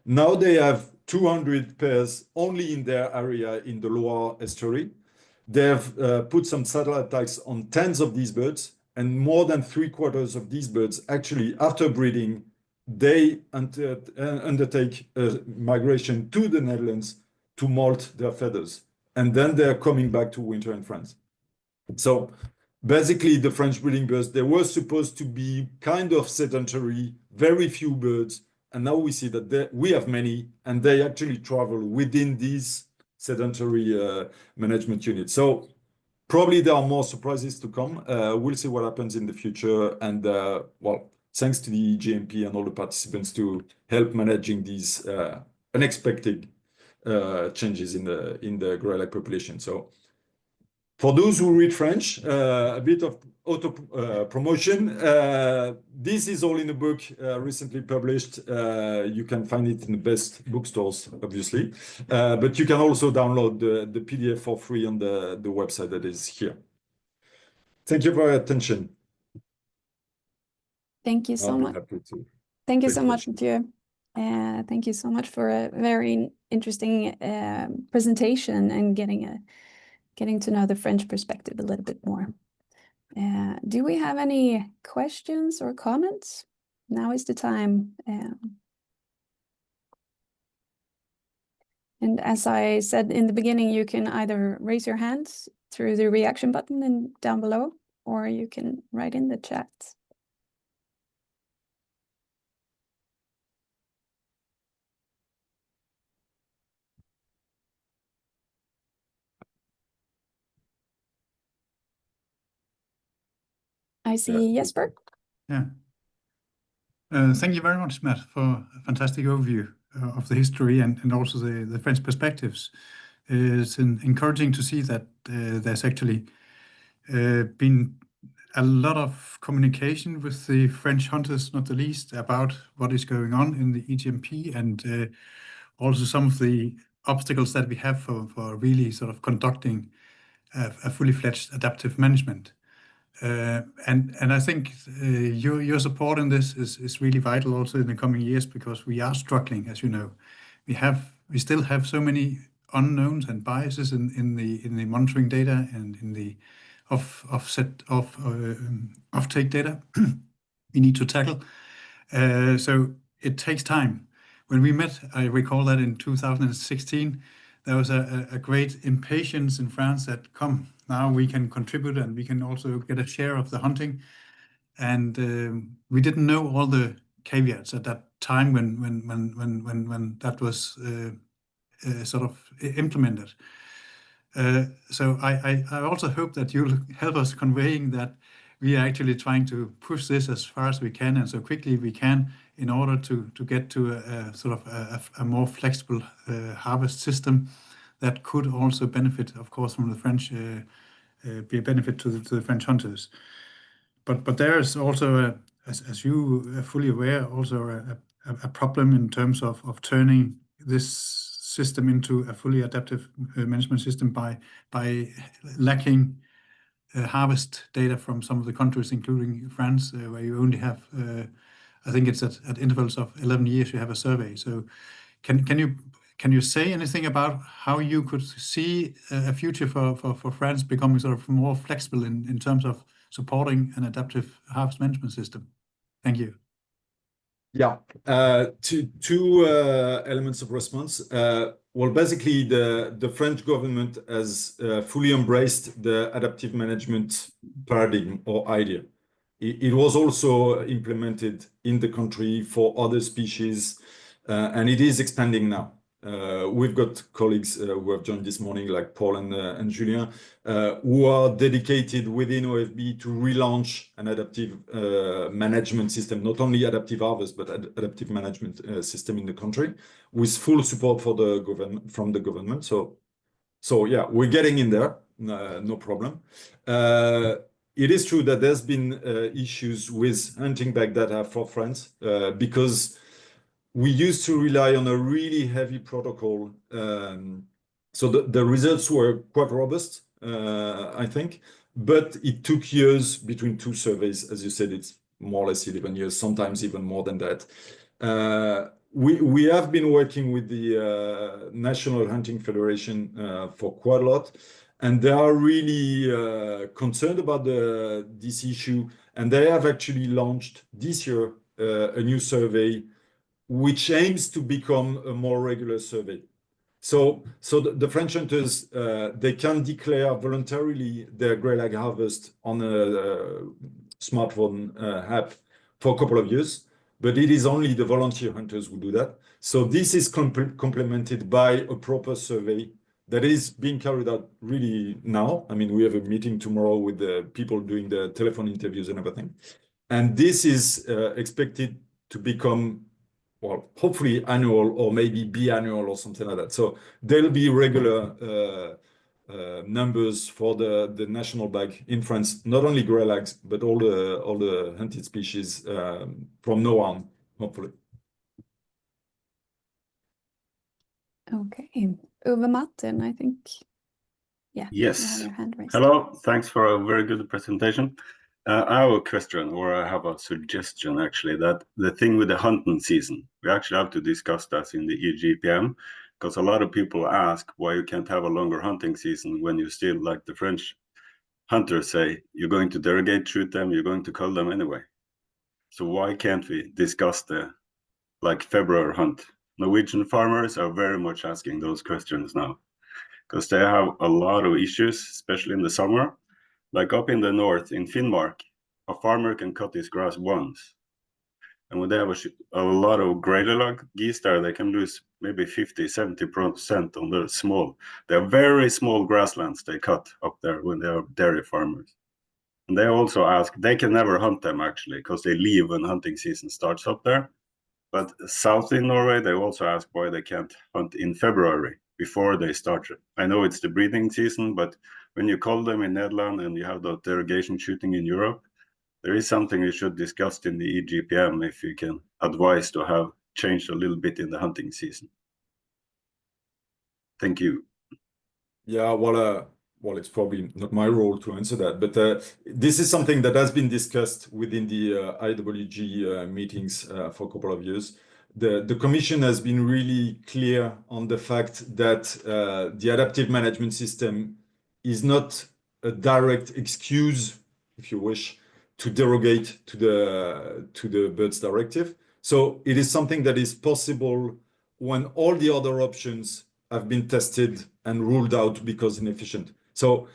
Now they have 200 pairs only in their area in the Loire estuary. They have put some satellite tags on tens of these birds, and more than 3/4 of these birds, actually, after breeding, they undertake a migration to the Netherlands to molt their feathers. And then they're coming back to winter in France. So basically, the French breeding birds, they were supposed to be kind of sedentary, very few birds. And now we see that we have many, and they actually travel within these sedentary management units. So probably there are more surprises to come. We'll see what happens in the future. And well, thanks to the EGMP and all the participants to help managing these unexpected changes in the greylag population. So for those who read French, a bit of auto promotion. This is all in a book recently published. You can find it in the best bookstores, obviously. But you can also download the PDF for free on the website that is here. Thank you for your attention.
Thank you so much. Thank you so much, Matthieu. Thank you so much for a very interesting presentation and getting to know the French perspective a little bit more. Do we have any questions or comments? Now is the time. And as I said in the beginning, you can either raise your hands through the reaction button down below, or you can write in the chat. I see Jesper.
Yeah. Thank you very much, Matt, for a fantastic overview of the history and also the French perspectives. It's encouraging to see that there's actually been a lot of communication with the French hunters, not the least, about what is going on in the EGMP and also some of the obstacles that we have for really sort of conducting a fully fledged adaptive management. And I think your support in this is really vital also in the coming years, because we are struggling, as you know. We still have so many unknowns and biases in the monitoring data and in the offtake data we need to tackle. So it takes time. When we met, I recall that in 2016, there was a great impatience in France that now we can contribute and we can also get a share of the hunting. And we didn't know all the caveats at that time when that was sort of implemented. So I also hope that you'll help us conveying that we are actually trying to push this as far as we can and so quickly we can in order to get to a sort of a more flexible harvest system that could also benefit, of course, from the French, be a benefit to the French hunters. But there is also, as you are fully aware, also a problem in terms of turning this system into a fully adaptive management system by lacking harvest data from some of the countries, including France, where you only have, I think it's at intervals of 11 years you have a survey. So can you say anything about how you could see a future for France becoming sort of more flexible in terms of supporting an adaptive harvest management system? Thank you.
Yeah, two elements of response. Well, basically, the French government has fully embraced the adaptive management paradigm or idea. It was also implemented in the country for other species, and it is expanding now. We've got colleagues who have joined this morning, like Paul and Julien, who are dedicated within OFB to relaunch an adaptive management system, not only adaptive harvest, but adaptive management system in the country, with full support for from the government. So yeah, we're getting in there, no problem. It is true that there's been issues with hunting bag data for France because we used to rely on a really heavy protocol. So the results were quite robust, I think, but it took years between two surveys. As you said, it's more or less 11 years, sometimes even more than that. We have been working with the National Hunting Federation for quite a lot, and they are really concerned about this issue, and they have actually launched this year a new survey which aims to become a more regular survey. So the French hunters, they can declare voluntarily their greylag harvest on a smartphone app for a couple of years, but it is only the volunteer hunters who do that. So this is complemented by a proper survey that is being carried out really now. I mean, we have a meeting tomorrow with the people doing the telephone interviews and everything. And this is expected to become, well, hopefully annual or maybe biannual or something like that. So there'll be regular numbers for the national bag in France, not only greylags, but all the hunted species from now on, hopefully.
Okay, Uwe Martin, I think. Yeah.
Yes.
You have your hand raised.
Hello. Thanks for a very good presentation. I have a question, or I have a suggestion, actually, that the thing with the hunting season, we actually have to discuss that in the EGPM, because a lot of people ask why you can't have a longer hunting season when you still, like the French hunters say, you're going to derogate, shoot them, you're going to cull them anyway. So why can't we discuss the, like, February hunt? Norwegian farmers are very much asking those questions now, because they have a lot of issues, especially in the summer. Like up in the north, in Finnmark, a farmer can cut his grass once. And when they have a lot of Greylag geese there, they can lose maybe 50–70% on the small. They're very small grasslands they cut up there when they are dairy farmers. And they also ask, they can never hunt them actually, because they leave when hunting season starts up there. But south in Norway, they also ask why they can't hunt in February before they start. I know it's the breeding season, but when you call them in Netherlands and you have the derogation shooting in Europe, there is something we should discuss in the EGPM if you can advise to have changed a little bit in the hunting season. Thank you.
Yeah, well, it's probably not my role to answer that, but this is something that has been discussed within the IWG meetings for a couple of years. The Commission has been really clear on the fact that the adaptive management system is not a direct excuse, if you wish, to derogate to the birds directive. So it is something that is possible when all the other options have been tested and ruled out because inefficient. So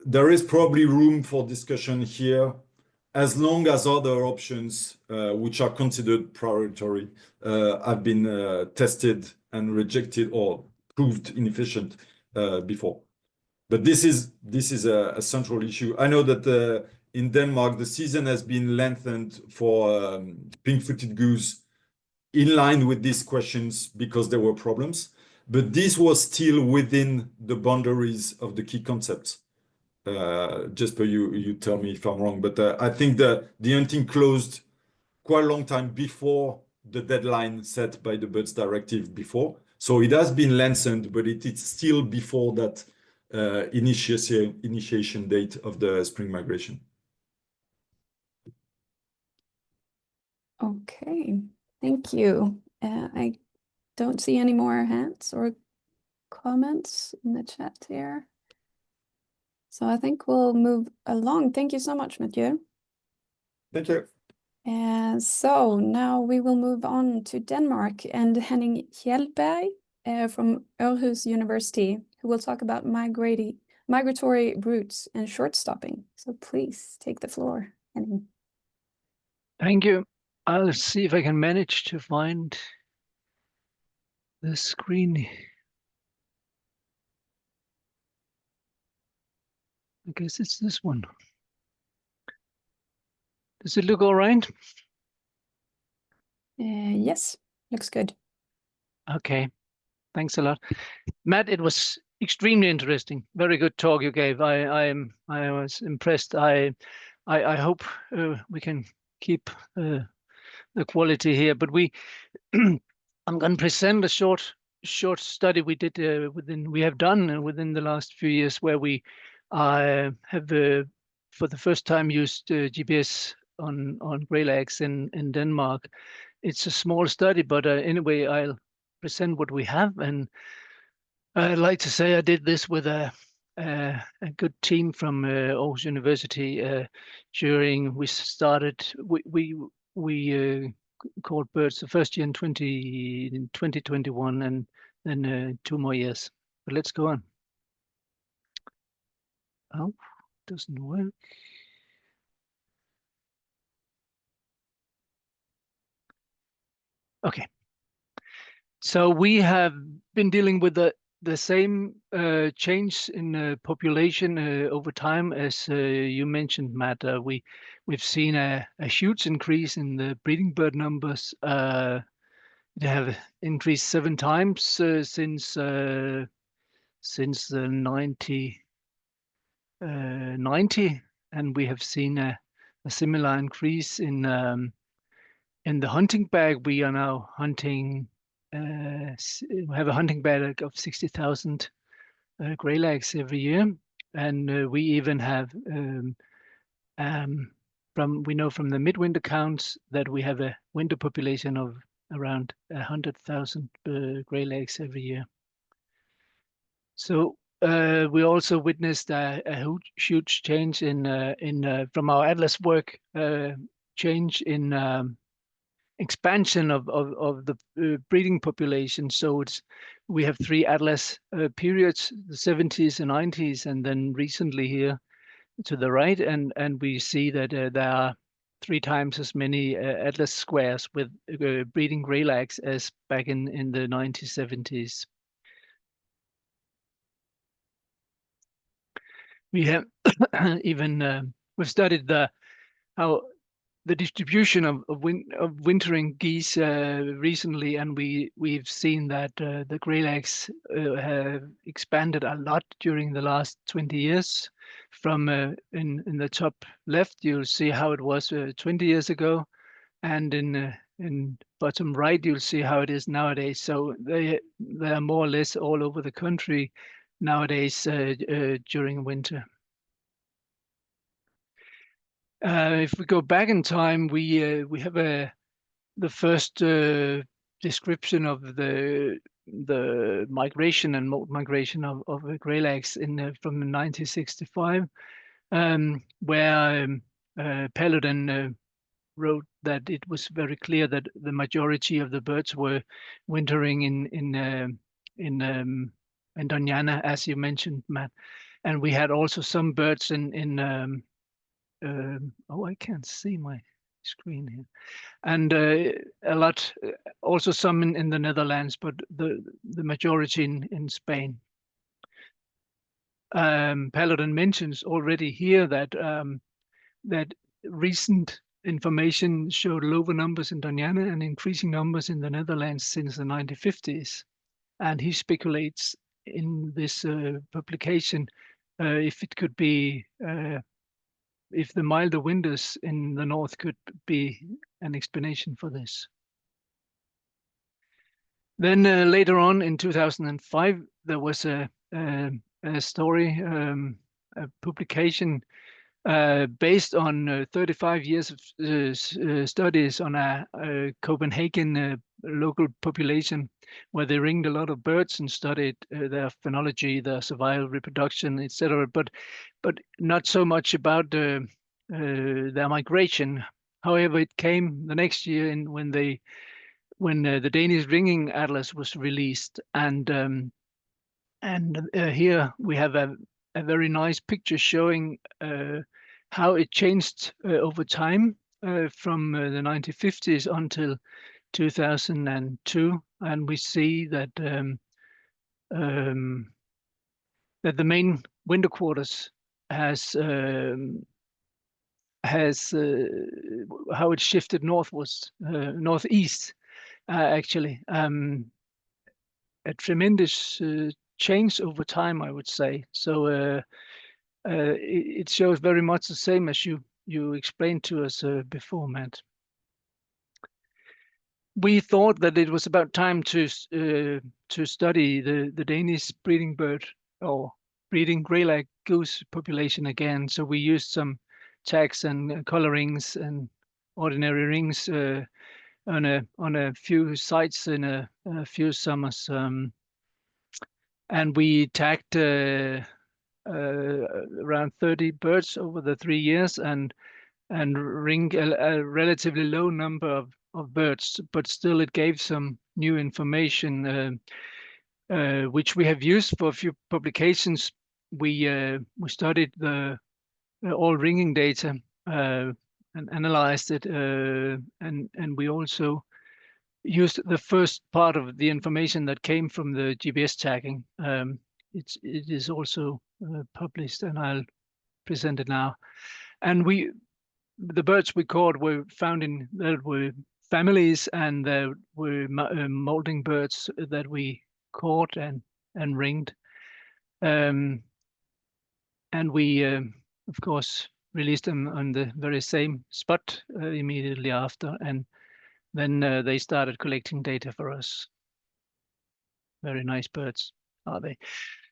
there is probably room for discussion here, as long as other options, which are considered priority, have been tested and rejected or proved inefficient before. But this is a central issue. I know that in Denmark, the season has been lengthened for pink-footed goose in line with these questions because there were problems. But this was still within the boundaries of the key concepts. Jesper, you tell me if I'm wrong, but I think the hunting closed quite a long time before the deadline set by the birds directive before. So it has been lengthened, but it's still before that initiation date of the spring migration.
Okay, thank you. I don't see any more hands or comments in the chat here. So I think we'll move along. Thank you so much, Matthieu.
Thank you.
And so now we will move on to Denmark and Henning Heldbjerg from Aarhus University, who will talk about migratory routes and short stopping. So please take the floor, Henning.
Thank you. I'll see if I can manage to find the screen. I guess it's this one. Does it look all right?
Yes, looks good.
Okay, thanks a lot. Matt, it was extremely interesting. Very good talk you gave. I was impressed. I hope we can keep the quality here. But I'm going to present a short study we did we have done within the last few years, where we have for the first time used GPS on greylags in Denmark. It's a small study, but anyway, I'll present what we have. And I'd like to say I did this with a good team from Aarhus University. During we started, we caught birds the first year in 2021, and then 2 more years. But let's go on. Oh, doesn't work. Okay. So we have been dealing with the same change in population over time as you mentioned, Matt. We've seen a huge increase in the breeding bird numbers. They have increased 7 times since the 90, and we have seen a similar increase in the hunting bag. We are now hunting. We have a hunting bag of 60,000 greylags every year, and we even have we know from the midwinter counts that we have a winter population of around 100,000 greylags every year. So we also witnessed a huge change in from our atlas work, change in expansion of the breeding population. So we have 3 atlas periods: the 70s and 90s, and then recently here to the right, and we see that there are 3 times as many atlas squares with breeding greylags as back in the 1970s. We have even we've studied how the distribution of wintering geese recently, and we've seen that the greylags have expanded a lot during the last 20 years. From in the top left, you'll see how it was 20 years ago, and in bottom right, you'll see how it is nowadays. So they are more or less all over the country nowadays during winter. If we go back in time, we have the first description of the migration and mode migration of greylags from 1965, where Paludan wrote that it was very clear that the majority of the birds were wintering in Doñana, as you mentioned, Matt, and we had also some birds in oh, I can't see my screen here, and a lot, also some in the Netherlands, but the majority in Spain. Paludan mentions already here that that recent information showed lower numbers in Doñana and increasing numbers in the Netherlands since the 1950s, and he speculates in this publication if it could be if the milder winters in the north could be an explanation for this. Then later on in 2005, there was a story, a publication based on 35 years of studies on a Copenhagen local population, where they ringed a lot of birds and studied their phenology, their survival, reproduction, etc. But not so much about their migration. However, it came the next year when the Danish ringing atlas was released, and here we have a very nice picture showing how it changed over time from the 1950s until 2002, and we see that that the main winter quarters has how it shifted northwards, northeast, actually. A tremendous change over time, I would say. So it shows very much the same as you explained to us before, Matt. We thought that it was about time to study the Danish breeding bird or breeding Greylag goose population again. So we used some tags and colorings and ordinary rings on a few sites in a few summers, and we tagged around 30 birds over the 3 years and ringed a relatively low number of birds, but still it gave some new information which we have used for a few publications. We studied the all ringing data and analyzed it, and we also used the first part of the information that came from the GPS tagging. It is also published, and I'll present it now. And the birds we caught were found in that were families, and there were molting birds that we caught and ringed. And we, of course, released them on the very same spot immediately after, and then they started collecting data for us. Very nice birds, are they?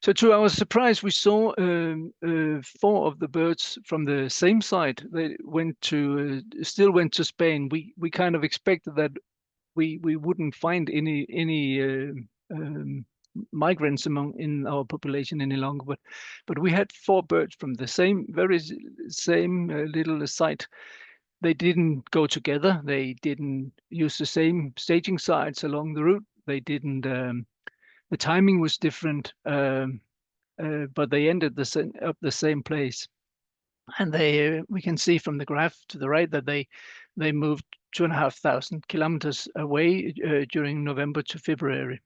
So to our surprise, we saw 4 of the birds from the same site. They went to still went to Spain. We kind of expected that we wouldn't find any migrants in our population any longer, but we had 4 birds from the same little site. They didn't go together. They didn't use the same staging sites along the route. They didn't. The timing was different, but they ended up the same place. And we can see from the graph to the right that they moved 2,500 kilometers away during November to February.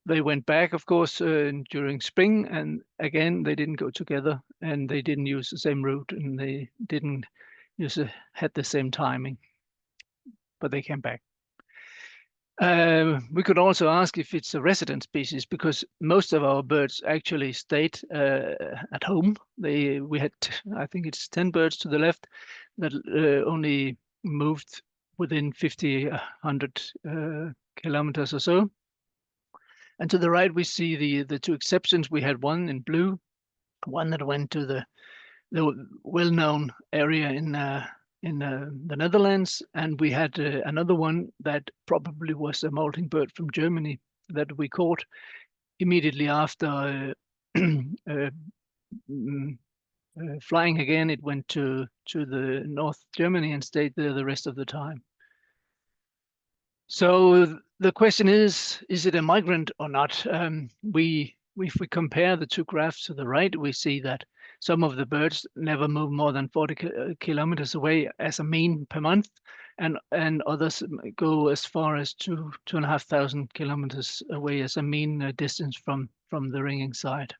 They went back, of course, during spring, and again they didn't go together, and they didn't use the same route, and they didn't had the same timing, but they came back. We could also ask if it's a resident species, because most of our birds actually stayed at home. We had, I think it's 10 birds to the left that only moved within 50, 100 kilometers or so. And to the right, we see the 2 exceptions. We had one in blue, one that went to the well-known area in the Netherlands, and we had another one that probably was a molting bird from Germany that we caught immediately after flying again. It went to the North Germany and stayed there the rest of the time. So the question is it a migrant or not? If we compare the 2 graphs to the right, we see that some of the birds never move more than 40 kilometers away as a mean per month, and others go as far as 2,500 kilometers away as a mean distance from the ringing site.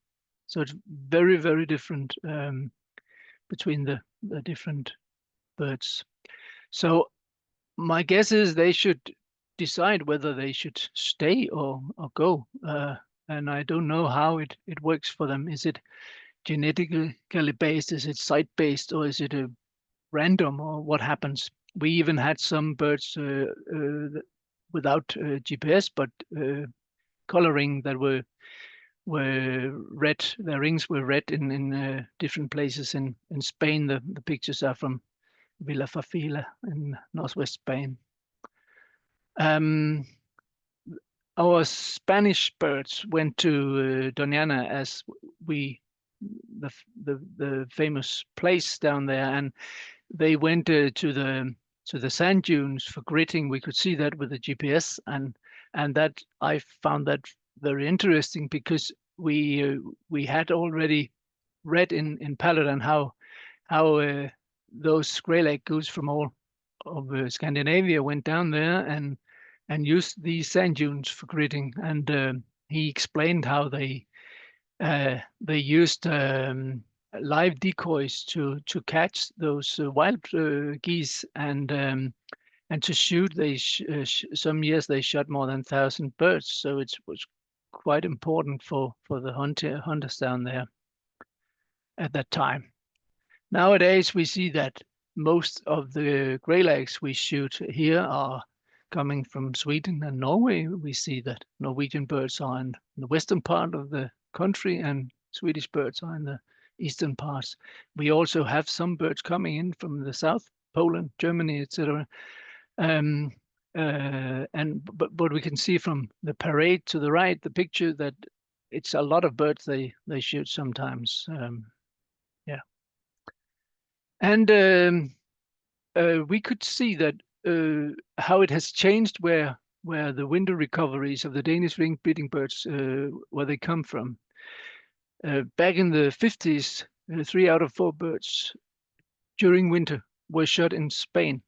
So it's very, very different between the different birds. So my guess is they should decide whether they should stay or go. And I don't know how it works for them. Is it genetically based? Is it site based, or is it a random, or what happens? We even had some birds without GPS, but coloring that were red. Their rings were red in different places in Spain. The pictures are from Villafafila in northwest Spain. Our Spanish birds went to Doñana as the famous place down there, and they went to the sand dunes for gritting. We could see that with the GPS, and that I found that very interesting, because we had already read in Paludan how those Greylag goose from all of Scandinavia went down there and used these sand dunes for gritting, and he explained how they used live decoys to catch those wild geese, and to shoot. They some years they shot more than 1,000 birds, so it was quite important for the hunters down there at that time. Nowadays we see that most of the greylags we shoot here are coming from Sweden and Norway. We see that Norwegian birds are in the western part of the country and Swedish birds are in the eastern parts. We also have some birds coming in from the south, Poland, Germany, etc. But we can see from the parade to the right, the picture, that it's a lot of birds they shoot sometimes. Yeah, and we could see that how it has changed where the winter recoveries of the Danish ring breeding birds, where they come from. Back in the 50s, 3 out of 4 birds during winter were shot in Spain.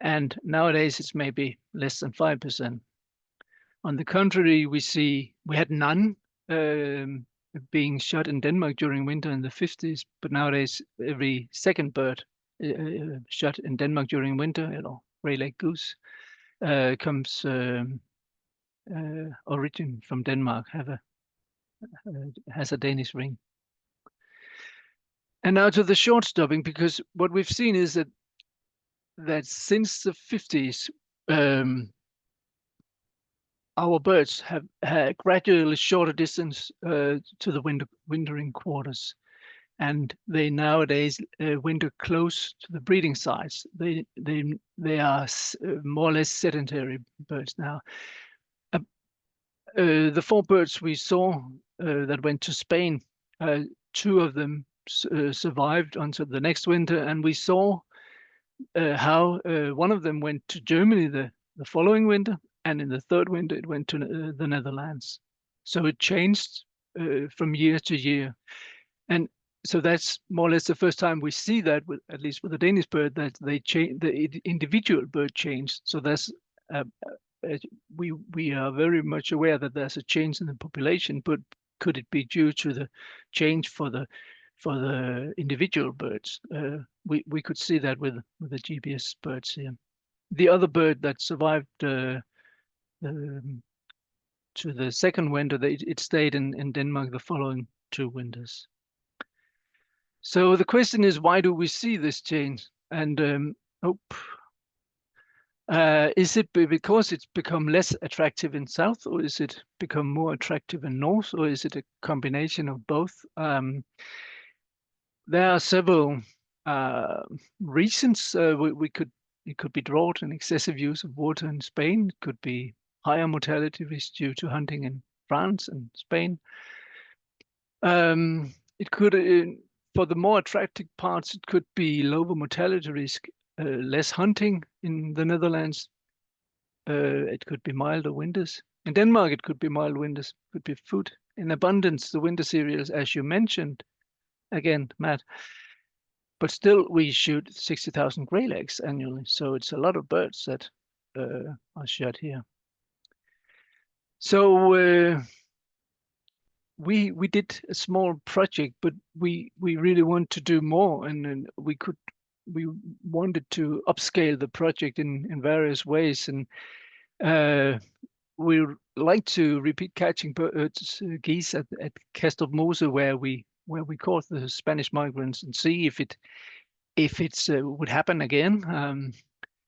And nowadays it's maybe less than 5%. On the contrary, we had none being shot in Denmark during winter in the 50s, but nowadays every second bird shot in Denmark during winter, Greylag goose, comes origin from Denmark, has a Danish ring. And now to the short stopping, because what we've seen is that since the 50s, our birds have had gradually shorter distance to the wintering quarters, and they nowadays winter close to the breeding sites. They are more or less sedentary birds now. The 4 birds we saw that went to Spain, 2 of them survived until the next winter, and we saw how one of them went to Germany the following winter, and in the 3rd winter it went to the Netherlands. So it changed from year to year, and so that's more or less the first time we see that, at least with the Danish bird, that they change, the individual bird changed. So that's we are very much aware that there's a change in the population, but could it be due to the change for the individual birds? We could see that with the GPS birds here. The other bird that survived to the 2nd winter, it stayed in Denmark the following 2 winters. So the question is, why do we see this change? And is it because it's become less attractive in south, or is it become more attractive in north, or is it a combination of both? There are several reasons. It could be drought and excessive use of water in Spain. It could be higher mortality risk due to hunting in France and Spain. It could, for the more attractive parts, it could be lower mortality risk, less hunting in the Netherlands. It could be milder winters. In Denmark, it could be mild winters. It could be food in abundance, the winter cereals, as you mentioned, again, Matt. But still, we shoot 60,000 greylags annually, so it's a lot of birds that are shot here. So we did a small project, but we really want to do more, and we wanted to upscale the project in various ways, and we like to repeat catching birds, geese at Kastrup Mose, where we caught the Spanish migrants, and see if if it's would happen again.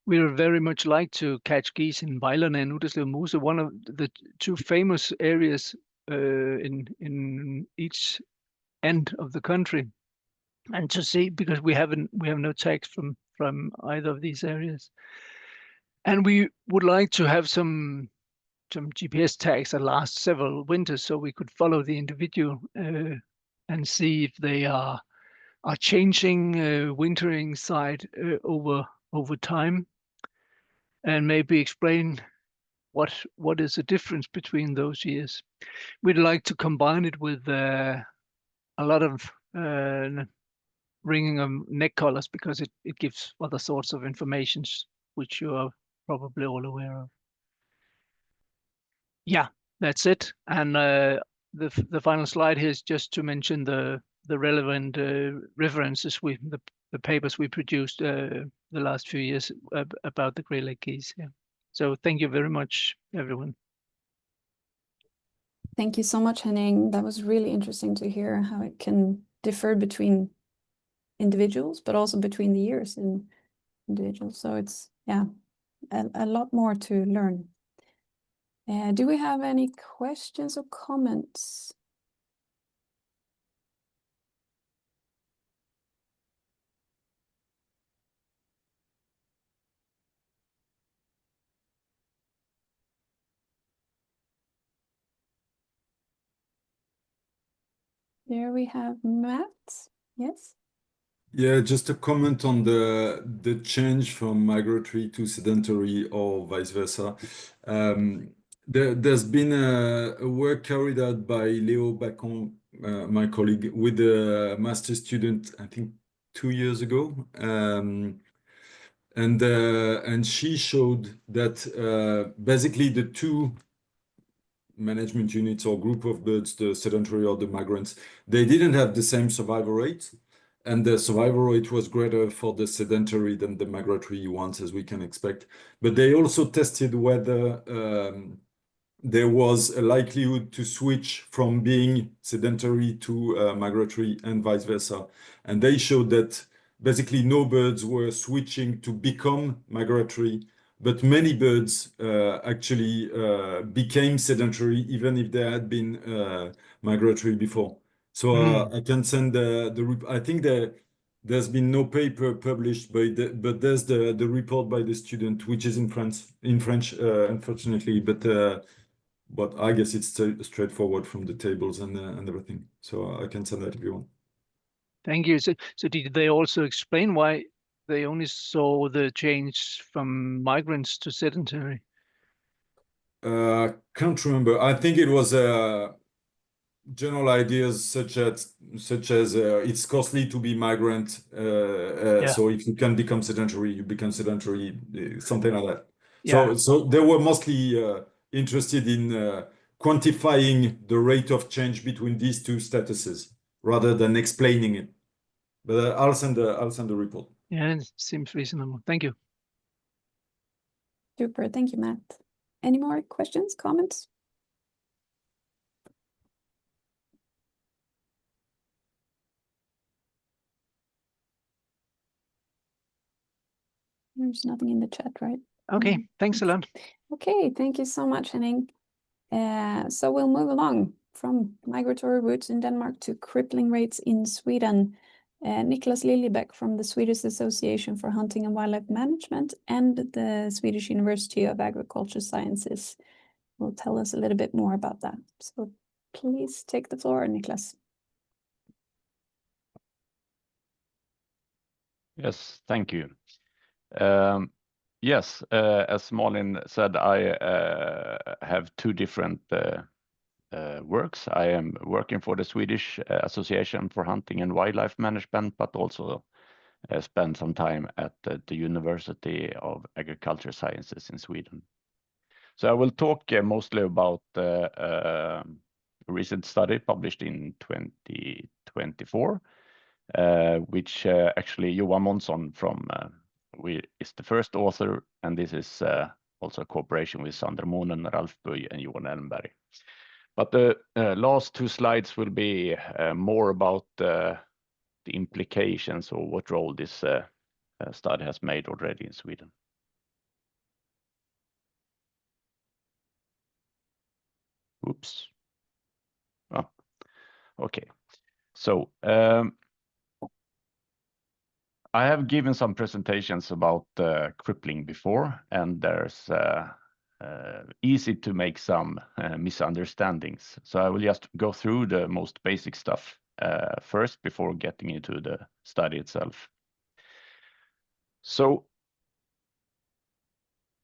We would very much like to catch geese in Vejlerne and Utterslev-Mose, one of the two famous areas in each end of the country, and to see, because we have no tags from either of these areas, and we would like to have some GPS tags that last several winters, so we could follow the individual and see if they are changing wintering side over time, and maybe explain what is the difference between those years. We'd like to combine it with a lot of ringing of neck collars, because it gives other sorts of information, which you are probably all aware of. Yeah, that's it. And the final slide here is just to mention the relevant references the papers we produced the last few years about the Greylag geese. Yeah. So thank you very much, everyone.
Thank you so much, Henning. That was really interesting to hear how it can differ between individuals, but also between the years in individuals. So it's, yeah, a lot more to learn. Do we have any questions or comments? There we have Matt. Yes.
Yeah, just a comment on the change from migratory to sedentary or vice versa. There's been a work carried out by Liljebäck, my colleague, with a master student, I think 2 years ago, and she showed that basically the two management units or group of birds, the sedentary or the migrants, they didn't have the same survival rate, and the survival rate was greater for the sedentary than the migratory ones, as we can expect. But they also tested whether there was a likelihood to switch from being sedentary to migratory and vice versa. And they showed that basically no birds were switching to become migratory, but many birds actually became sedentary, even if they had been migratory before. So I can send I think there's been no paper published, but there's the report by the student, which is in French, unfortunately, but I guess it's straightforward from the tables and everything. So I can send that if you want.
Thank you. So did they also explain why they only saw the change from migrants to sedentary?
Can't remember. I think it was general ideas such as it's costly to be migrant. So if you can become sedentary, you become sedentary, something like that. Yeah. So they were mostly interested in quantifying the rate of change between these two statuses rather than explaining it. But I'll send the report.
Yeah, it seems reasonable. Thank you.
Super. Thank you, Matt. Any more questions, comments? There's nothing in the chat, right?
Okay, thanks a lot.
Okay, thank you so much, Henning. So we'll move along from migratory routes in Denmark to crippling rates in Sweden. Niklas Liljebäck from the Swedish Association for Hunting and Wildlife Management and the Swedish University of Agricultural Sciences will tell us a little bit more about that. So please take the floor, Niklas.
Yes, thank you. Yes, as Malin said, I have two different works. I am working for the Swedish Association for Hunting and Wildlife Management, but also spend some time at the University of Agricultural Sciences in Sweden. So I will talk mostly about a recent study published in 2024, which actually Johan Månsson from is the first author, and this is also a cooperation with Sander Monen, Ralf Böj, and Johan Heldbjerg. But the last two slides will be more about the implications or what role this study has made already in Sweden. Oops. Oh, okay. So I have given some presentations about crippling before, and there's easy to make some misunderstandings. So I will just go through the most basic stuff first before getting into the study itself. So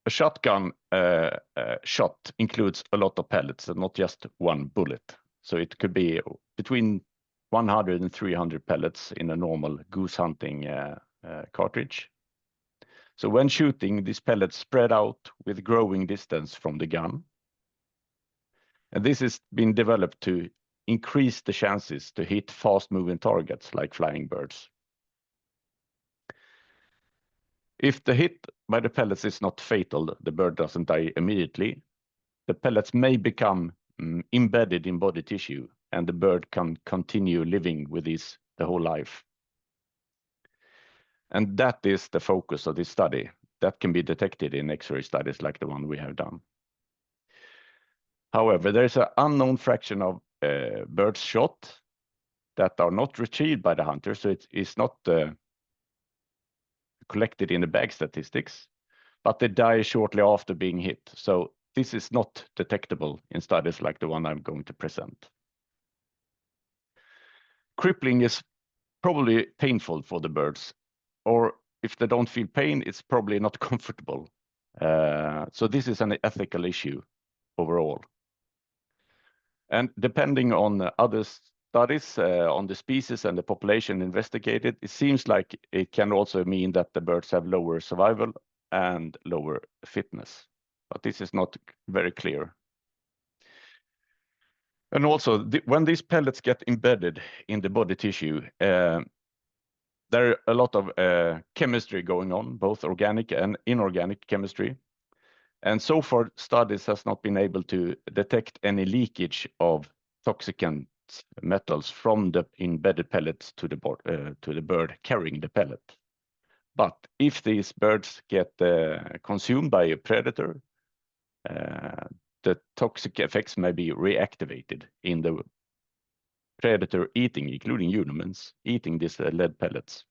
a shotgun shot includes a lot of pellets and not just one bullet. So it could be between 100 and 300 pellets in a normal goose hunting cartridge. So when shooting, these pellets spread out with growing distance from the gun. And this has been developed to increase the chances to hit fast-moving targets like flying birds. If the hit by the pellets is not fatal, the bird doesn't die immediately. The pellets may become embedded in body tissue, and the bird can continue living with this the whole life. And that is the focus of this study. That can be detected in X-ray studies like the one we have done. However, there's an unknown fraction of birds shot that are not retrieved by the hunter, so it's not collected in the bag statistics, but they die shortly after being hit. So this is not detectable in studies like the one I'm going to present. Crippling is probably painful for the birds, or if they don't feel pain, it's probably not comfortable. So this is an ethical issue overall. And depending on other studies on the species and the population investigated, it seems like it can also mean that the birds have lower survival and lower fitness. But this is not very clear. And also, when these pellets get embedded in the body tissue, there are a lot of chemistry going on, both organic and inorganic chemistry. And so far, studies has not been able to detect any leakage of toxicant metals from the embedded pellets to the bird carrying the pellet. But if these birds get consumed by a predator, the toxic effects may be reactivated in the predator eating, including humans, eating these lead pellets.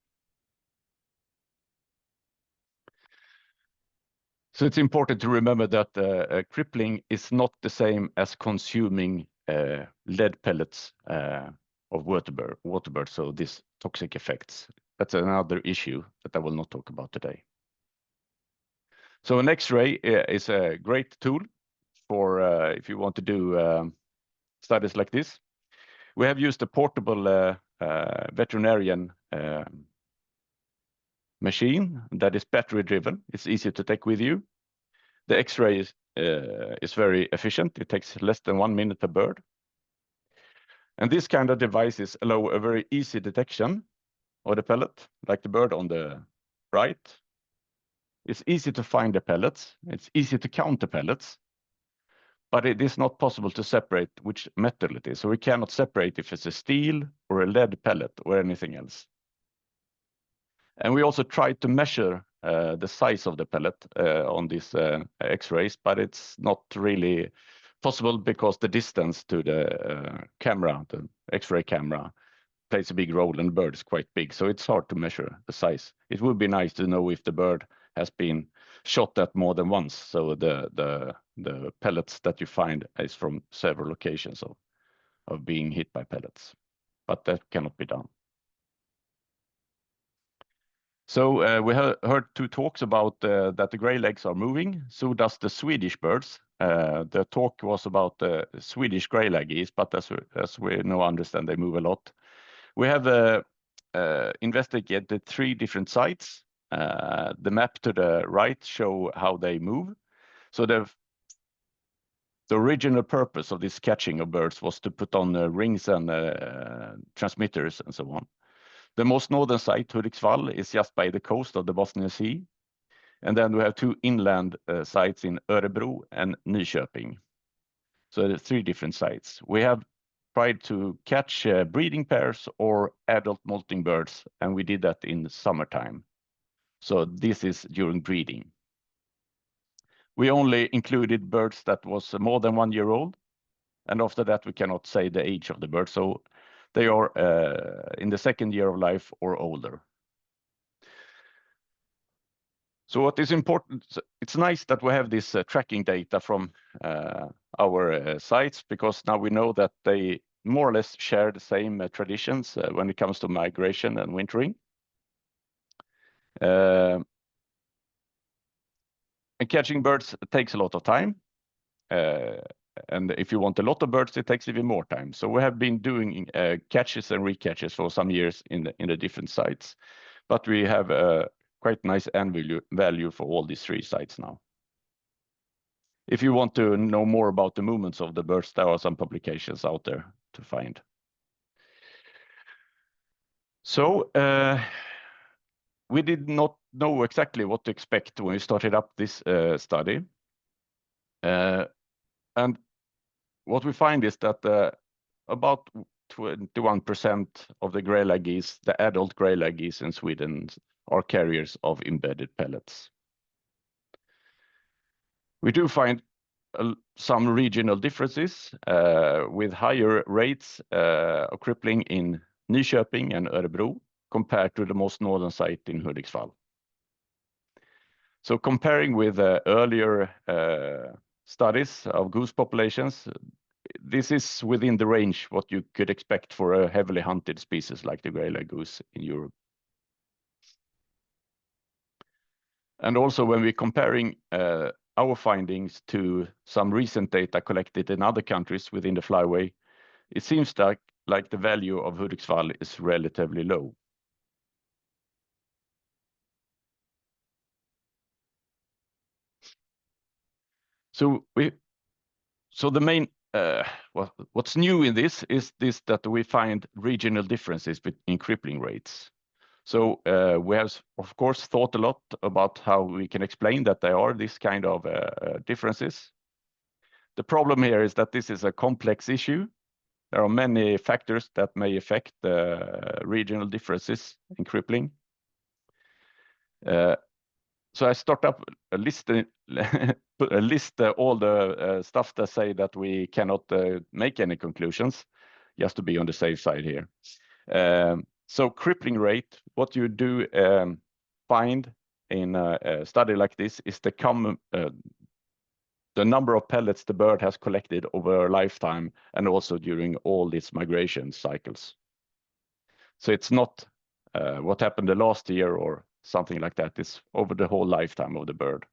So it's important to remember that crippling is not the same as consuming lead pellets of water birds, so these toxic effects. That's another issue that I will not talk about today. So an X-ray is a great tool for if you want to do studies like this. We have used a portable veterinarian machine that is battery driven. It's easy to take with you. The X-ray is very efficient. It takes less than 1 minute per bird. And this kind of devices allow a very easy detection of the pellet, like the bird on the right. It's easy to find the pellets. It's easy to count the pellets. But it is not possible to separate which metal it is. So we cannot separate if it's a steel or a lead pellet or anything else. And we also tried to measure the size of the pellet on these X-rays, but it's not really possible because the distance to the camera, the X-ray camera, plays a big role, and the bird is quite big, so it's hard to measure the size. It would be nice to know if the bird has been shot at more than once, so the pellets that you find is from several locations of being hit by pellets, but that cannot be done. So we heard two talks about that the greylegs are moving. So does the Swedish birds. The talk was about the Swedish greylag geese, but as we now understand, they move a lot. We have investigated 3 different sites. The map to the right show how they move. So the original purpose of this catching of birds was to put on rings and transmitters and so on. The most northern site, Hudiksvall, is just by the coast of the Bosnian Sea. And then we have 2 inland sites in Örebro and Nyköping. So there's 3 different sites. We have tried to catch breeding pairs or adult molting birds, and we did that in the summertime. So this is during breeding. We only included birds that was more than 1 year old, and after that we cannot say the age of the bird, so they are in the 2nd year of life or older. So what is important, it's nice that we have this tracking data from our sites, because now we know that they more or less share the same traditions when it comes to migration and wintering. And catching birds takes a lot of time. And if you want a lot of birds, it takes even more time. So we have been doing catches and recatches for some years in the different sites. But we have a quite nice end value for all these 3 sites now. If you want to know more about the movements of the birds, there are some publications out there to find. So we did not know exactly what to expect when we started up this study. And what we find is that about 21% of the Greylag geese, the adult Greylag geese in Sweden, are carriers of embedded pellets. We do find some regional differences with higher rates of crippling in Nyköping and Örebro compared to the most northern site in Hudiksvall. So comparing with earlier studies of goose populations, this is within the range what you could expect for a heavily hunted species like the Greylag goose in Europe. And also when we're comparing our findings to some recent data collected in other countries within the flyway, it seems like the value of Hudiksvall is relatively low. So the main what's new in this is that we find regional differences in crippling rates. So we have, of course, thought a lot about how we can explain that there are this kind of differences. The problem here is that this is a complex issue. There are many factors that may affect the regional differences in crippling. So I start up a list, all the stuff that say that we cannot make any conclusions, just to be on the safe side here. So crippling rate, what you do find in a study like this is the number of pellets the bird has collected over a lifetime and also during all these migration cycles. So it's not what happened the last year or something like that. It's over the whole lifetime of the bird.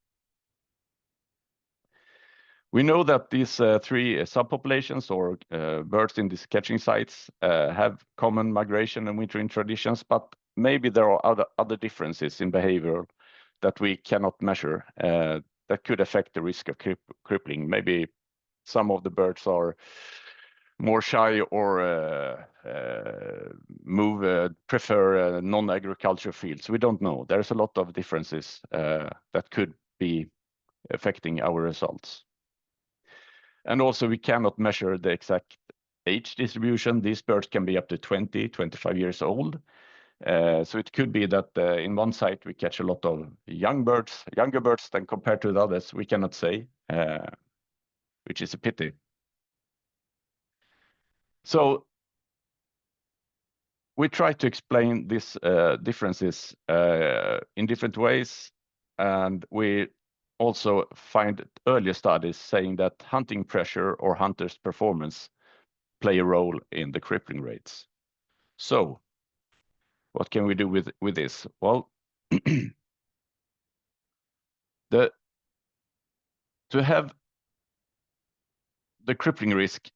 We know that these 3 subpopulations or birds in these catching sites have common migration and wintering traditions, but maybe there are other differences in behavior that we cannot measure that could affect the risk of crippling. Maybe some of the birds are more shy or prefer non-agriculture fields. We don't know. There's a lot of differences that could be affecting our results. And also we cannot measure the exact age distribution. These birds can be up to 20, 25 years old. So it could be that in one site we catch a lot of younger birds than compared to the others. We cannot say, which is a pity. So we try to explain these differences in different ways, and we also find earlier studies saying that hunting pressure or hunters' performance play a role in the crippling rates. So what can we do with this? Well, to have the crippling risk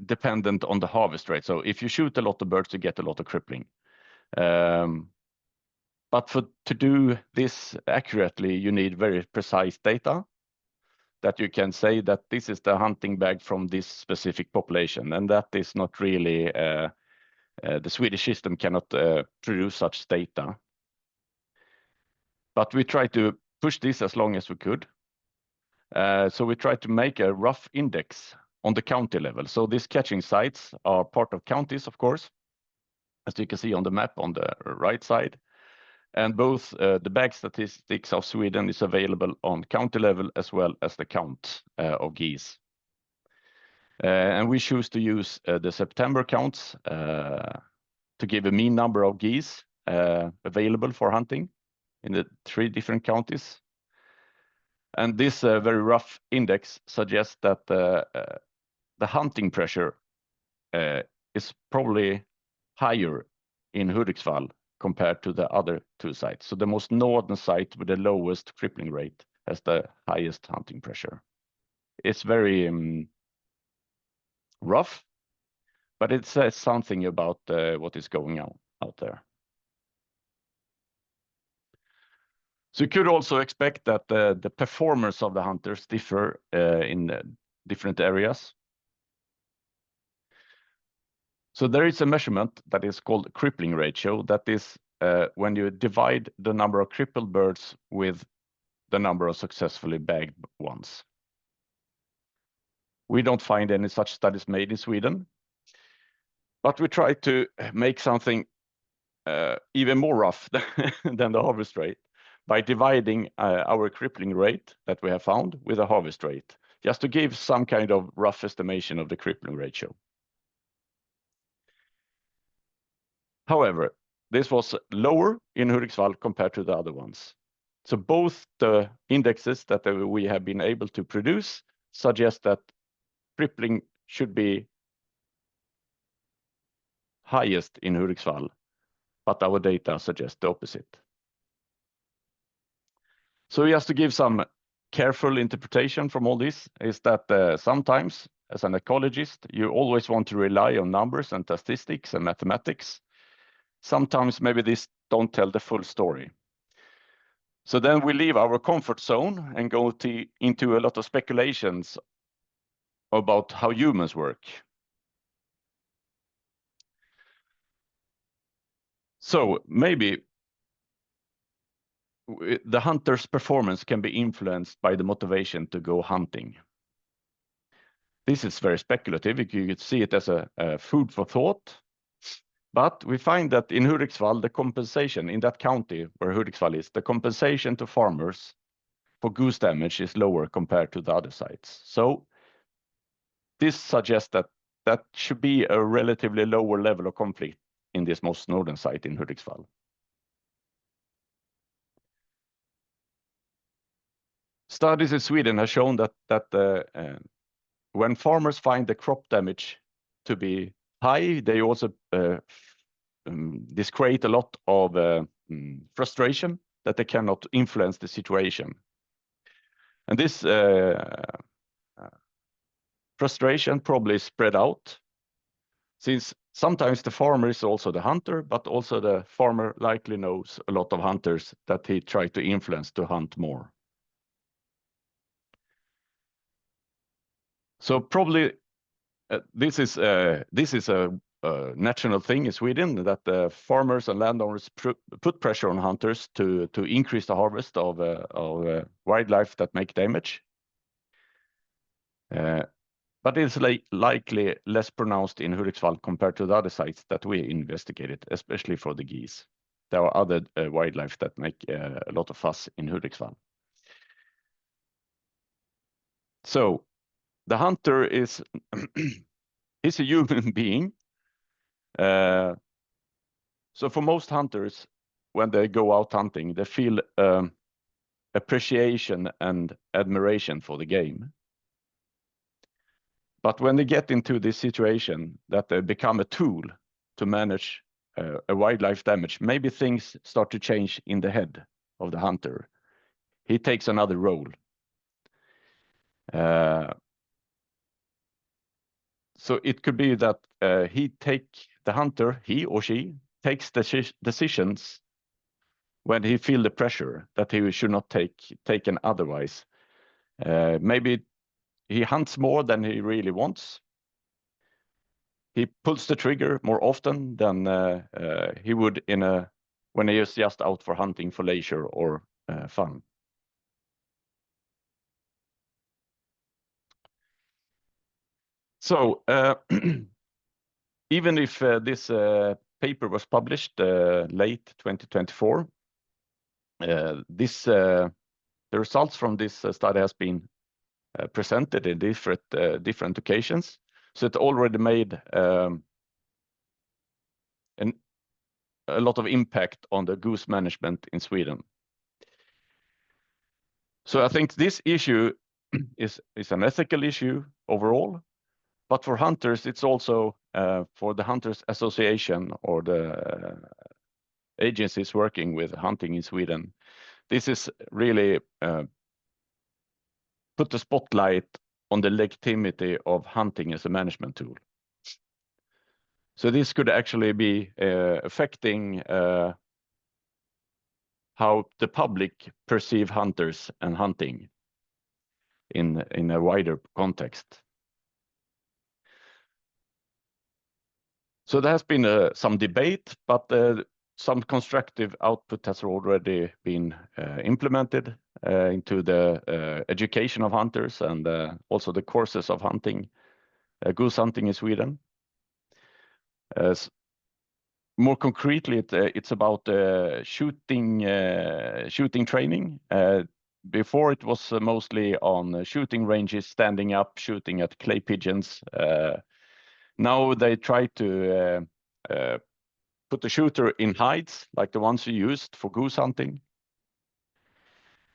dependent on the harvest rate. So if you shoot a lot of birds, you get a lot of crippling. But to do this accurately, you need very precise data that you can say that this is the hunting bag from this specific population. And that is not really, the Swedish system cannot produce such data. But we try to push this as long as we could. So we try to make a rough index on the county level. So these catching sites are part of counties, of course, as you can see on the map on the right side. And both the bag statistics of Sweden is available on county level as well as the count of geese. And we choose to use the September counts to give a mean number of geese available for hunting in the 3 different counties. And this very rough index suggests that the hunting pressure is probably higher in Hudiksvall compared to the other 2 sites. So the most northern site with the lowest crippling rate has the highest hunting pressure. It's very rough, but it says something about what is going on out there. So you could also expect that the performance of the hunters differ in different areas. So there is a measurement that is called crippling ratio. That is when you divide the number of crippled birds with the number of successfully bagged ones. We don't find any such studies made in Sweden, but we try to make something even more rough than the harvest rate by dividing our crippling rate that we have found with a harvest rate, just to give some kind of rough estimation of the crippling ratio. However, this was lower in Hudiksvall compared to the other ones. So both the indexes that we have been able to produce suggest that crippling should be highest in Hudiksvall, but our data suggest the opposite. So just to give some careful interpretation from all this is that sometimes, as an ecologist, you always want to rely on numbers and statistics and mathematics. Sometimes maybe this don't tell the full story. So then we leave our comfort zone and go into a lot of speculations about how humans work. So maybe the hunter's performance can be influenced by the motivation to go hunting. This is very speculative. You could see it as a food for thought. But we find that in Hudiksvall, the compensation in that county where Hudiksvall is, the compensation to farmers for goose damage is lower compared to the other sites. So this suggests that that should be a relatively lower level of conflict in this most northern site in Hudiksvall. Studies in Sweden have shown that when farmers find the crop damage to be high, they also this create a lot of frustration that they cannot influence the situation. And this frustration probably spread out, since sometimes the farmer is also the hunter, but also the farmer likely knows a lot of hunters that he tried to influence to hunt more. So probably this is a natural thing in Sweden, that the farmers and landowners put pressure on hunters to increase the harvest of wildlife that make damage. But it's likely less pronounced in Hudiksvall compared to the other sites that we investigated, especially for the geese. There are other wildlife that make a lot of fuss in Hudiksvall. So the hunter is he's a human being. So for most hunters, when they go out hunting, they feel appreciation and admiration for the game. But when they get into this situation that they become a tool to manage a wildlife damage, maybe things start to change in the head of the hunter. He takes another role. So it could be that he or she takes decisions when he feels the pressure that he should not taken otherwise. Maybe he hunts more than he really wants. He pulls the trigger more often than he would when he is just out for hunting for leisure or fun. So even if this paper was published late 2024, the results from this study has been presented in different occasions. So it already made a lot of impact on the goose management in Sweden. So I think this issue is an ethical issue overall, but for hunters, it's also for the Hunters Association or the agencies working with hunting in Sweden. This is really put the spotlight on the legitimacy of hunting as a management tool. So this could actually be affecting how the public perceive hunters and hunting in a wider context. So there has been some debate, but some constructive output has already been implemented into the education of hunters and also the courses of hunting, goose hunting in Sweden. More concretely, it's about shooting training. Before it was mostly on shooting ranges, standing up, shooting at clay pigeons. Now they try to put the shooter in hides, like the ones you used for goose hunting.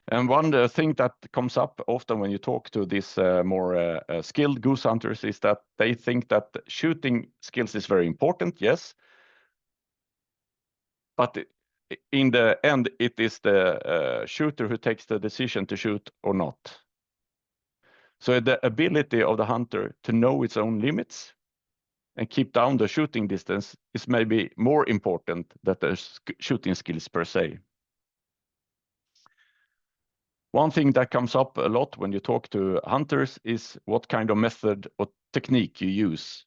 And one thing that comes up often when you talk to these more skilled goose hunters is that they think that shooting skills is very important, yes. But in the end, it is the shooter who takes the decision to shoot or not. So the ability of the hunter to know its own limits and keep down the shooting distance is maybe more important than the shooting skills per se. One thing that comes up a lot when you talk to hunters is what kind of method or technique you use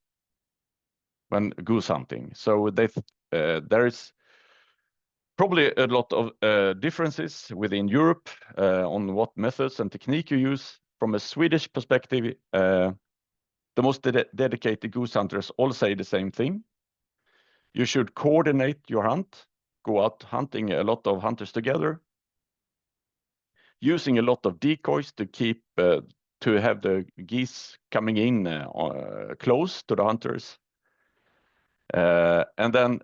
when goose hunting. So there is probably a lot of differences within Europe on what methods and technique you use. From a Swedish perspective, the most dedicated goose hunters all say the same thing. You should coordinate your hunt, go out hunting a lot of hunters together, using a lot of decoys to keep to have the geese coming in close to the hunters. And then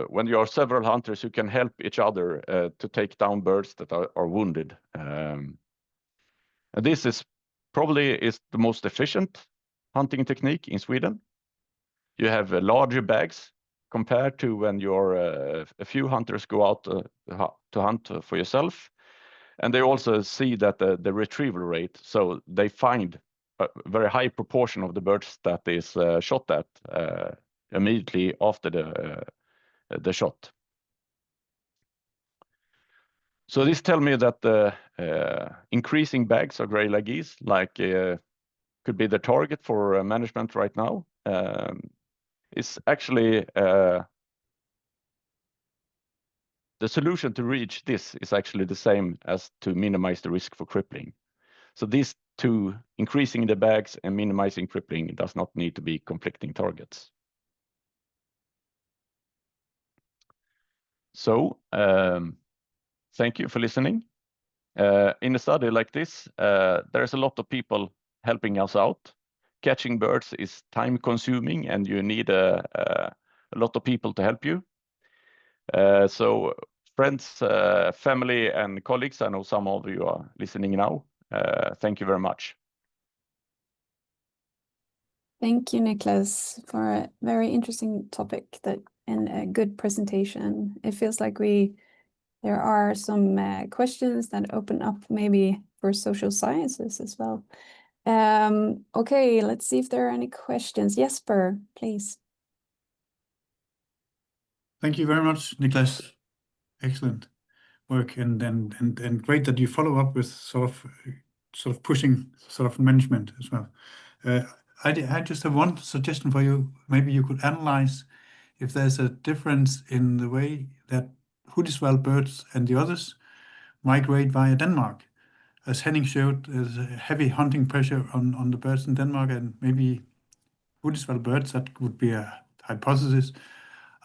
when you are several hunters, you can help each other to take down birds that are wounded. And this is probably the most efficient hunting technique in Sweden. You have larger bags compared to when you're a few hunters go out to hunt for yourself. And they also see that the retrieval rate, so they find a very high proportion of the birds that is shot at immediately after the shot. So this tells me that increasing bags of Greylag geese, like could be the target for management right now, is actually the solution to reach this is actually the same as to minimize the risk for crippling. So these two, increasing the bags and minimizing crippling, does not need to be conflicting targets. So thank you for listening. In a study like this, there's a lot of people helping us out. Catching birds is time consuming and you need a lot of people to help you. So friends, family and colleagues, I know some of you are listening now. Thank you very much.
Thank you, Niklas, for a very interesting topic and a good presentation. It feels like there are some questions that open up maybe for social sciences as well. Okay, let's see if there are any questions. Jesper, please.
Thank you very much, Niklas. Excellent work, and great that you follow up with sort of pushing sort of management as well. I just have one suggestion for you. Maybe you could analyze if there's a difference in the way that hooded birds and the others migrate via Denmark. As Henning showed, there's a heavy hunting pressure on the birds in Denmark, and maybe Buddhisval birds, that would be a hypothesis,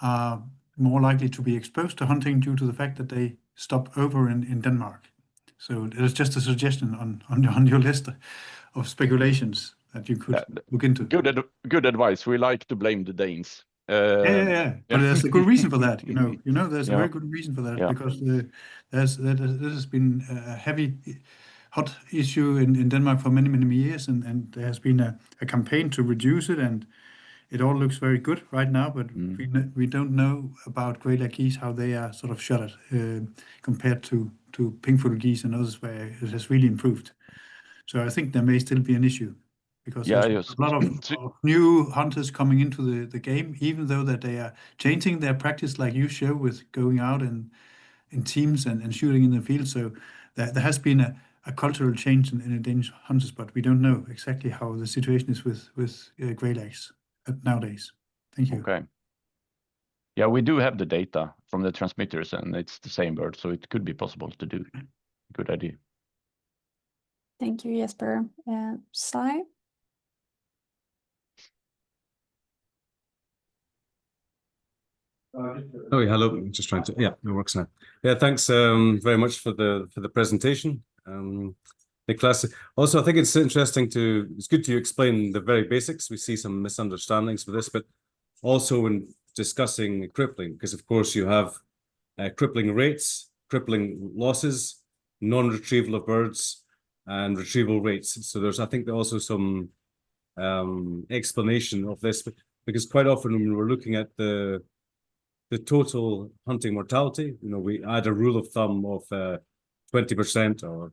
are more likely to be exposed to hunting due to the fact that they stop over in Denmark. So it is just a suggestion on your list of speculations that you could look into.
Good advice. We like to blame the Danes.
Yeah. But there's a good reason for that. There's a very good reason for that, because this has been a heavy, hot issue in Denmark for many, many years, and there has been a campaign to reduce it, and it all looks very good right now, but we don't know about Greylag geese, how they are sort of shuttered compared to pink-footed geese and others where it has really improved. So I think there may still be an issue, because there's a lot of new hunters coming into the game, even though that they are changing their practice, like you show, with going out in teams and shooting in the field. So there has been a cultural change in the Danish hunters, but we don't know exactly how the situation is with Greylags nowadays. Thank you.
Okay. Yeah, we do have the data from the transmitters, and it's the same bird, so it could be possible to do. Good idea.
Thank you, Jesper. Sai?
Oh, yeah, hello. I'm just trying to. Yeah, it works now. Yeah, thanks very much for the presentation, Niklas. Also, I think it's interesting it's good to explain the very basics. We see some misunderstandings for this, but also when discussing crippling, because of course you have crippling rates, crippling losses, non-retrieval of birds, and retrieval rates. So I think also some explanation of this, because quite often when we're looking at the total hunting mortality, we add a rule of thumb of 20% or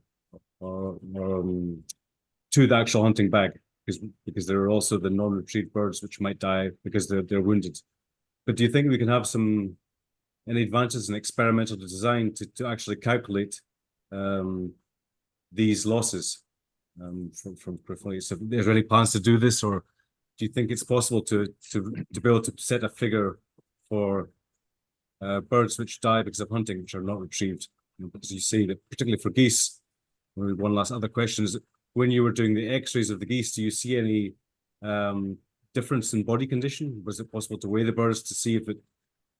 to the actual hunting bag, because there are also the non-retrieved birds which might die because they're wounded. But do you think we can have any advances in experimental design to actually calculate these losses from crippling? So, are there any plans to do this, or do you think it's possible to be able to set a figure for birds which die because of hunting, which are not retrieved? Because you see that, particularly for geese. One last other question is, when you were doing the X-rays of the geese, do you see any difference in body condition? Was it possible to weigh the birds to see if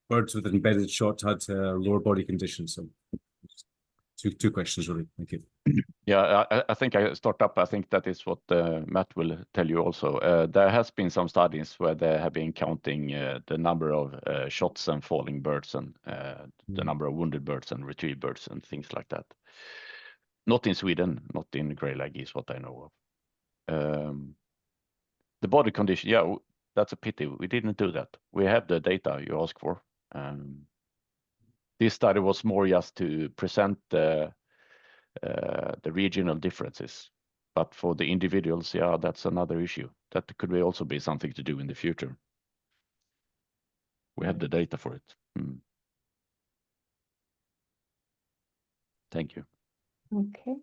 birds with embedded shot had lower body condition? So two questions really. Thank you.
Yeah, I think I start up. I think that is what Matt will tell you also. There has been some studies where they have been counting the number of shots and falling birds, and the number of wounded birds and retrieved birds and things like that. Not in Sweden, not in Greylag geese, what I know of. The body condition, yeah, that's a pity. We didn't do that. We have the data you asked for. This study was more just to present the regional differences. But for the individuals, yeah, that's another issue. That could also be something to do in the future. We have the data for it. Thank you.
Okay.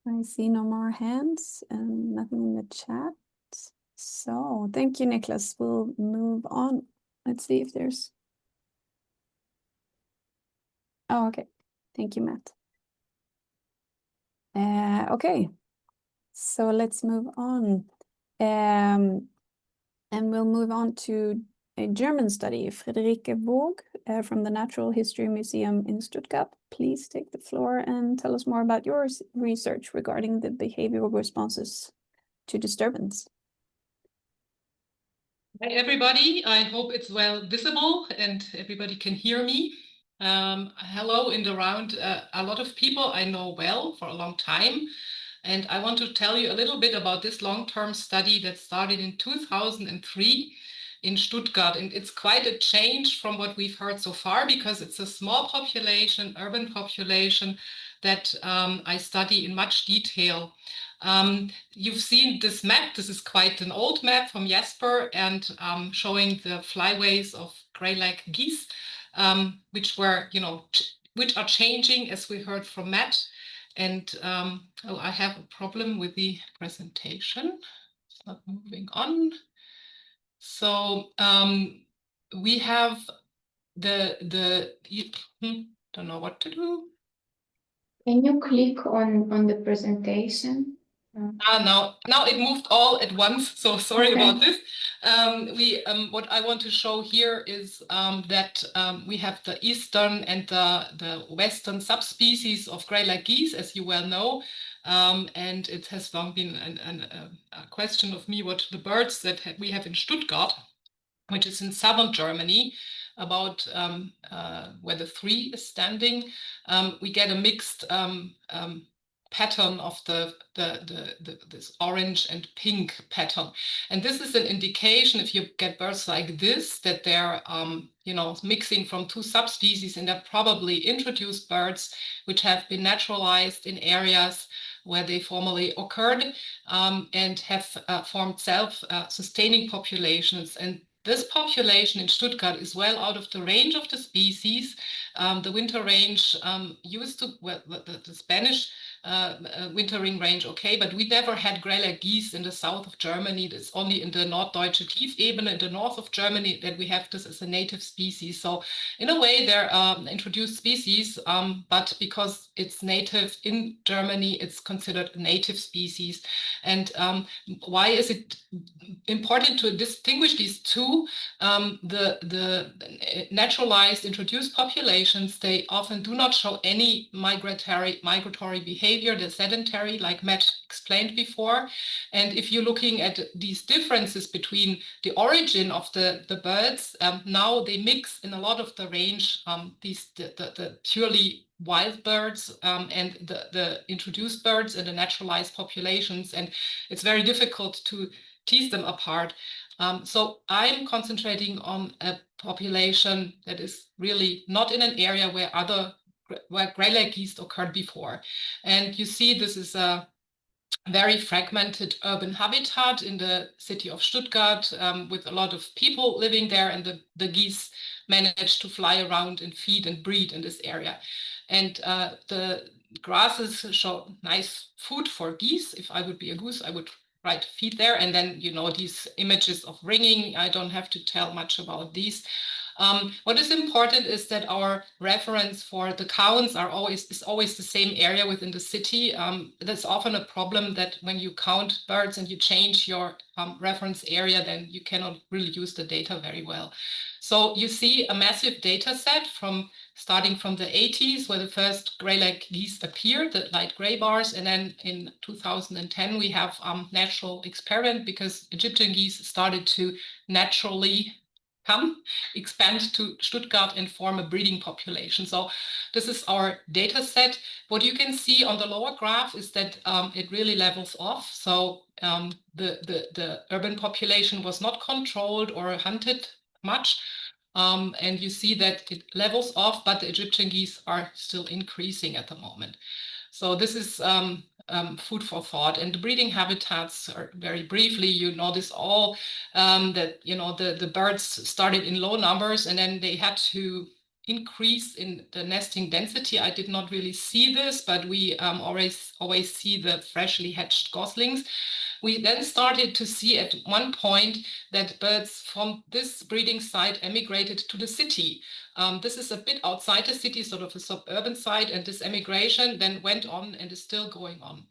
I see no more hands and nothing in the chat. So thank you, Niklas. We'll move on. Let's see if there's... Oh, okay. Thank you, Matt. Okay, so let's move on. And we'll move on to a German study. Friederike Woog from the Natural History Museum in Stuttgart. Please take the floor and tell us more about your research regarding the behavioral responses to disturbance.
Hi, everybody. I hope it's well visible and everybody can hear me. Hello in the round. A lot of people I know well for a long time. And I want to tell you a little bit about this long-term study that started in 2003 in Stuttgart. And it's quite a change from what we've heard so far, because it's a small population, urban population, that I study in much detail. You've seen this map. This is quite an old map from Jesper, and showing the flyways of Greylag geese, which were, which are changing, as we heard from Matt. And oh, I have a problem with the presentation. It's not moving on. So we have don't know what to do.
Can you click on the presentation?
Now it moved all at once, so sorry about this. What I want to show here is that we have the eastern and the western subspecies of Greylag geese, as you well know. And it has long been a question of me what the birds that we have in Stuttgart, which is in southern Germany, about where the three is standing, we get a mixed pattern of this orange and pink pattern. And this is an indication, if you get birds like this, that they're mixing from two subspecies, and they're probably introduced birds which have been naturalized in areas where they formerly occurred, and have formed self-sustaining populations. And this population in Stuttgart is well out of the range of the species. The winter range the Spanish wintering range, okay, but we never had Greylag geese in the south of Germany. It's only in the Norddeutsche Tiefebene in the north of Germany that we have this as a native species. So in a way, they're introduced species, but because it's native in Germany, it's considered a native species. And why is it important to distinguish these two? The naturalized introduced populations, they often do not show any migratory behavior. They're sedentary, like Matt explained before. And if you're looking at these differences between the origin of the birds, now they mix in a lot of the range, the purely wild birds and the introduced birds and the naturalized populations. And it's very difficult to tease them apart. So I'm concentrating on a population that is really not in an area where Greylag geese occurred before. And you see this is a very fragmented urban habitat in the city of Stuttgart, with a lot of people living there, and the geese manage to fly around and feed and breed in this area. And the grasses show nice food for geese. If I would be a goose, I would feed there. And then, these images of ringing, I don't have to tell much about these. What is important is that our reference for the counts is always the same area within the city. That's often a problem, that when you count birds and you change your reference area, then you cannot really use the data very well. So you see a massive data set starting from the 80s, where the first Greylag geese appeared, the light gray bars. And then in 2010, we have natural experiment, because Egyptian geese started to naturally expand to Stuttgart and form a breeding population. So this is our data set. What you can see on the lower graph is that it really levels off. So the urban population was not controlled or hunted much. And you see that it levels off, but the Egyptian geese are still increasing at the moment. So this is food for thought. And the breeding habitats are, very briefly, you know this all, that the birds started in low numbers, and then they had to increase in the nesting density. I did not really see this, but we always see the freshly hatched goslings. We then started to see at one point that birds from this breeding site emigrated to the city. This is a bit outside the city, sort of a suburban site, and this emigration then went on and is still going on.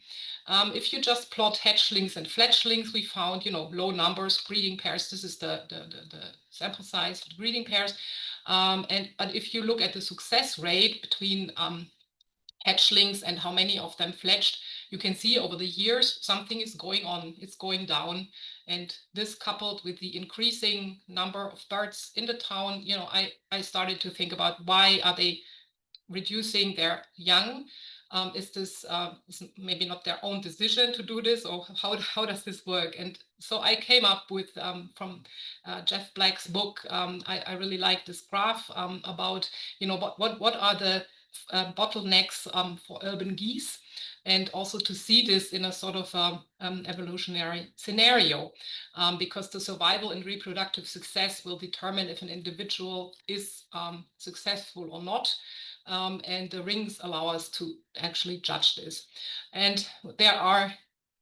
If you just plot hatchlings and fledglings, we found, low numbers, breeding pairs. This is the sample size for the breeding pairs. But if you look at the success rate between hatchlings and how many of them fledged, you can see over the years something is going on. It's going down. And this, coupled with the increasing number of birds in the town, I started to think about, why are they reducing their young? Is this maybe not their own decision to do this, or how does this work? And so I came up with, from Jeff Black's book, I really like this graph about, what are the bottlenecks for urban geese, and also to see this in a sort of evolutionary scenario, because the survival and reproductive success will determine if an individual is successful or not. And the rings allow us to actually judge this. And there are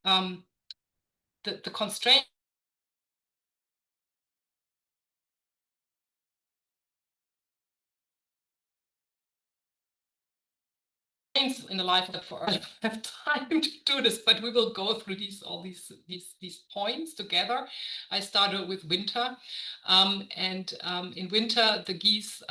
the constraints points in the life of I don't have time to do this, but we will go through all these points together. I started with winter, in winter the geese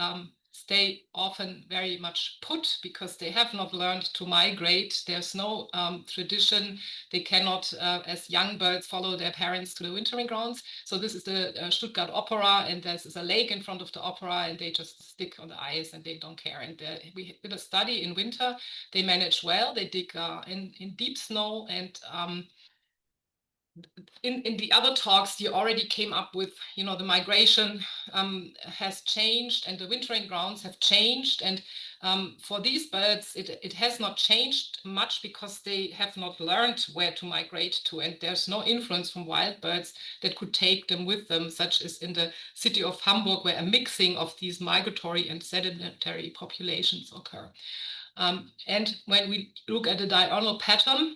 stay often very much put because they have not learned to migrate. There's no tradition. They cannot, as young birds, follow their parents to the wintering grounds. So this is the Stuttgart Opera, and there's a lake in front of the opera, and they just stick on the ice and they don't care. And we did a study in winter. They manage well. They dig in deep snow, and in the other talks, you already came up with, the migration has changed and the wintering grounds have changed. And for these birds, it has not changed much because they have not learned where to migrate to. And there's no influence from wild birds that could take them with them, such as in the city of Hamburg, where a mixing of these migratory and sedentary populations occur. And when we look at the diurnal pattern,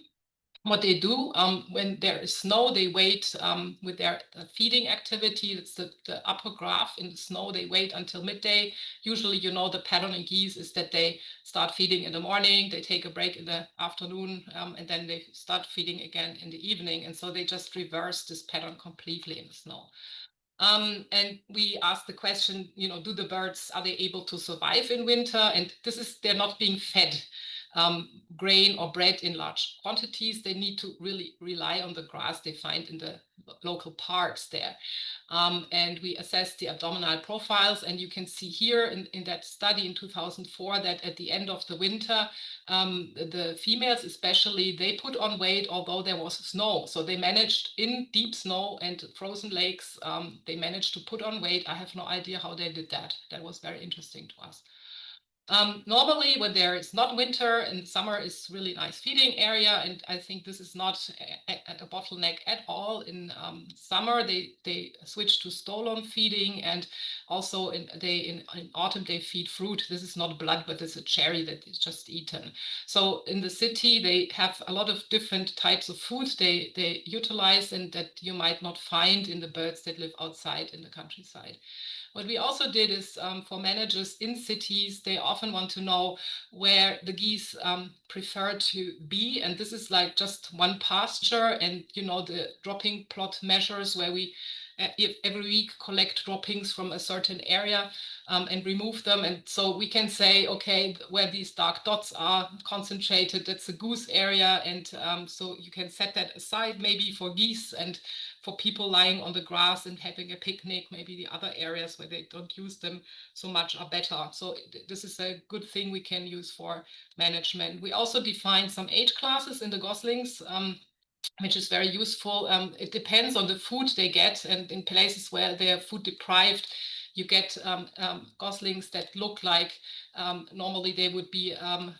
what they do when there is snow, they wait with their feeding activity. It's the upper graph in the snow. They wait until midday. Usually, the pattern in geese is that they start feeding in the morning, they take a break in the afternoon, and then they start feeding again in the evening. And so they just reverse this pattern completely in the snow. And we asked the question, do the birds, are they able to survive in winter? And they're not being fed grain or bread in large quantities. They need to really rely on the grass they find in the local parks there. And we assessed the abdominal profiles, and you can see here in that study in 2004 that at the end of the winter, the females especially, they put on weight although there was snow. So they managed in deep snow and frozen lakes, they managed to put on weight. I have no idea how they did that. That was very interesting to us. Normally, when there is not winter and summer is really nice feeding area, and I think this is not a bottleneck at all. In summer, they switch to stolon feeding, and also in autumn they feed fruit. This is not blood, but it's a cherry that is just eaten. So in the city, they have a lot of different types of food they utilize, and that you might not find in the birds that live outside in the countryside. What we also did is for managers in cities, they often want to know where the geese prefer to be. And this is like just one pasture, and the dropping plot measures where we every week collect droppings from a certain area and remove them. And so we can say, okay, where these dark dots are concentrated, that's a goose area. And so you can set that aside maybe for geese, and for people lying on the grass and having a picnic, maybe the other areas where they don't use them so much are better. So this is a good thing we can use for management. We also defined some age classes in the goslings, which is very useful. It depends on the food they get, and in places where they are food deprived, you get goslings that look like normally they would be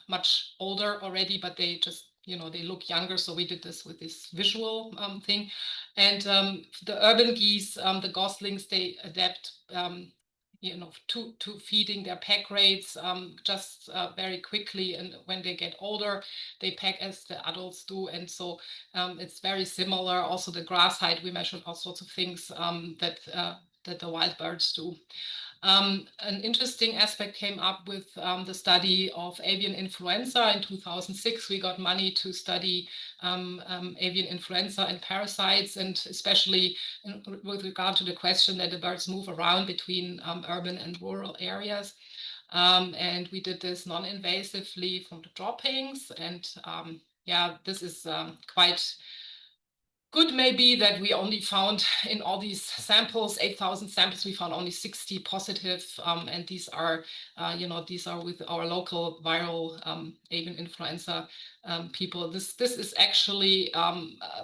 much older already, but they just they look younger. So we did this with this visual thing. And the urban geese, the goslings, they adapt to feeding their pack rates just very quickly. And when they get older, they pack as the adults do. And so it's very similar. Also the grass height, we measured all sorts of things that the wild birds do. An interesting aspect came up with the study of avian influenza. In 2006, we got money to study avian influenza and parasites, and especially with regard to the question that the birds move around between urban and rural areas. And we did this non-invasively from the droppings. And yeah, this is quite good maybe that we only found in all these samples, 8,000 samples, we found only 60 positive. And these are, these are with our local viral avian influenza people. This is actually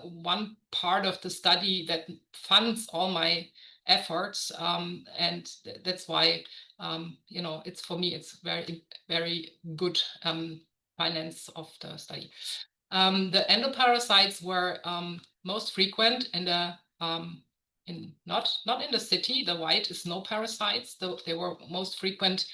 one part of the study that funds all my efforts. And that's why, it's for me, it's very, very good finance of the study. The endoparasites were most frequent in the not in the city. The white is no parasites. They were most frequent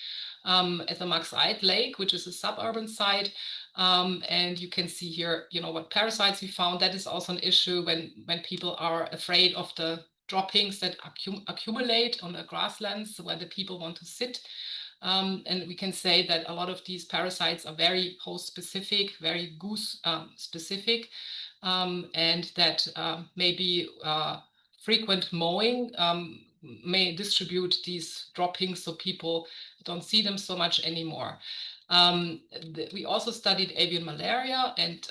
at the Max Eid Lake, which is a suburban site. And you can see here, what parasites we found. That is also an issue when people are afraid of the droppings that accumulate on the grasslands where the people want to sit. And we can say that a lot of these parasites are very host specific, very goose specific, and that maybe frequent mowing may distribute these droppings so people don't see them so much anymore. We also studied avian malaria, and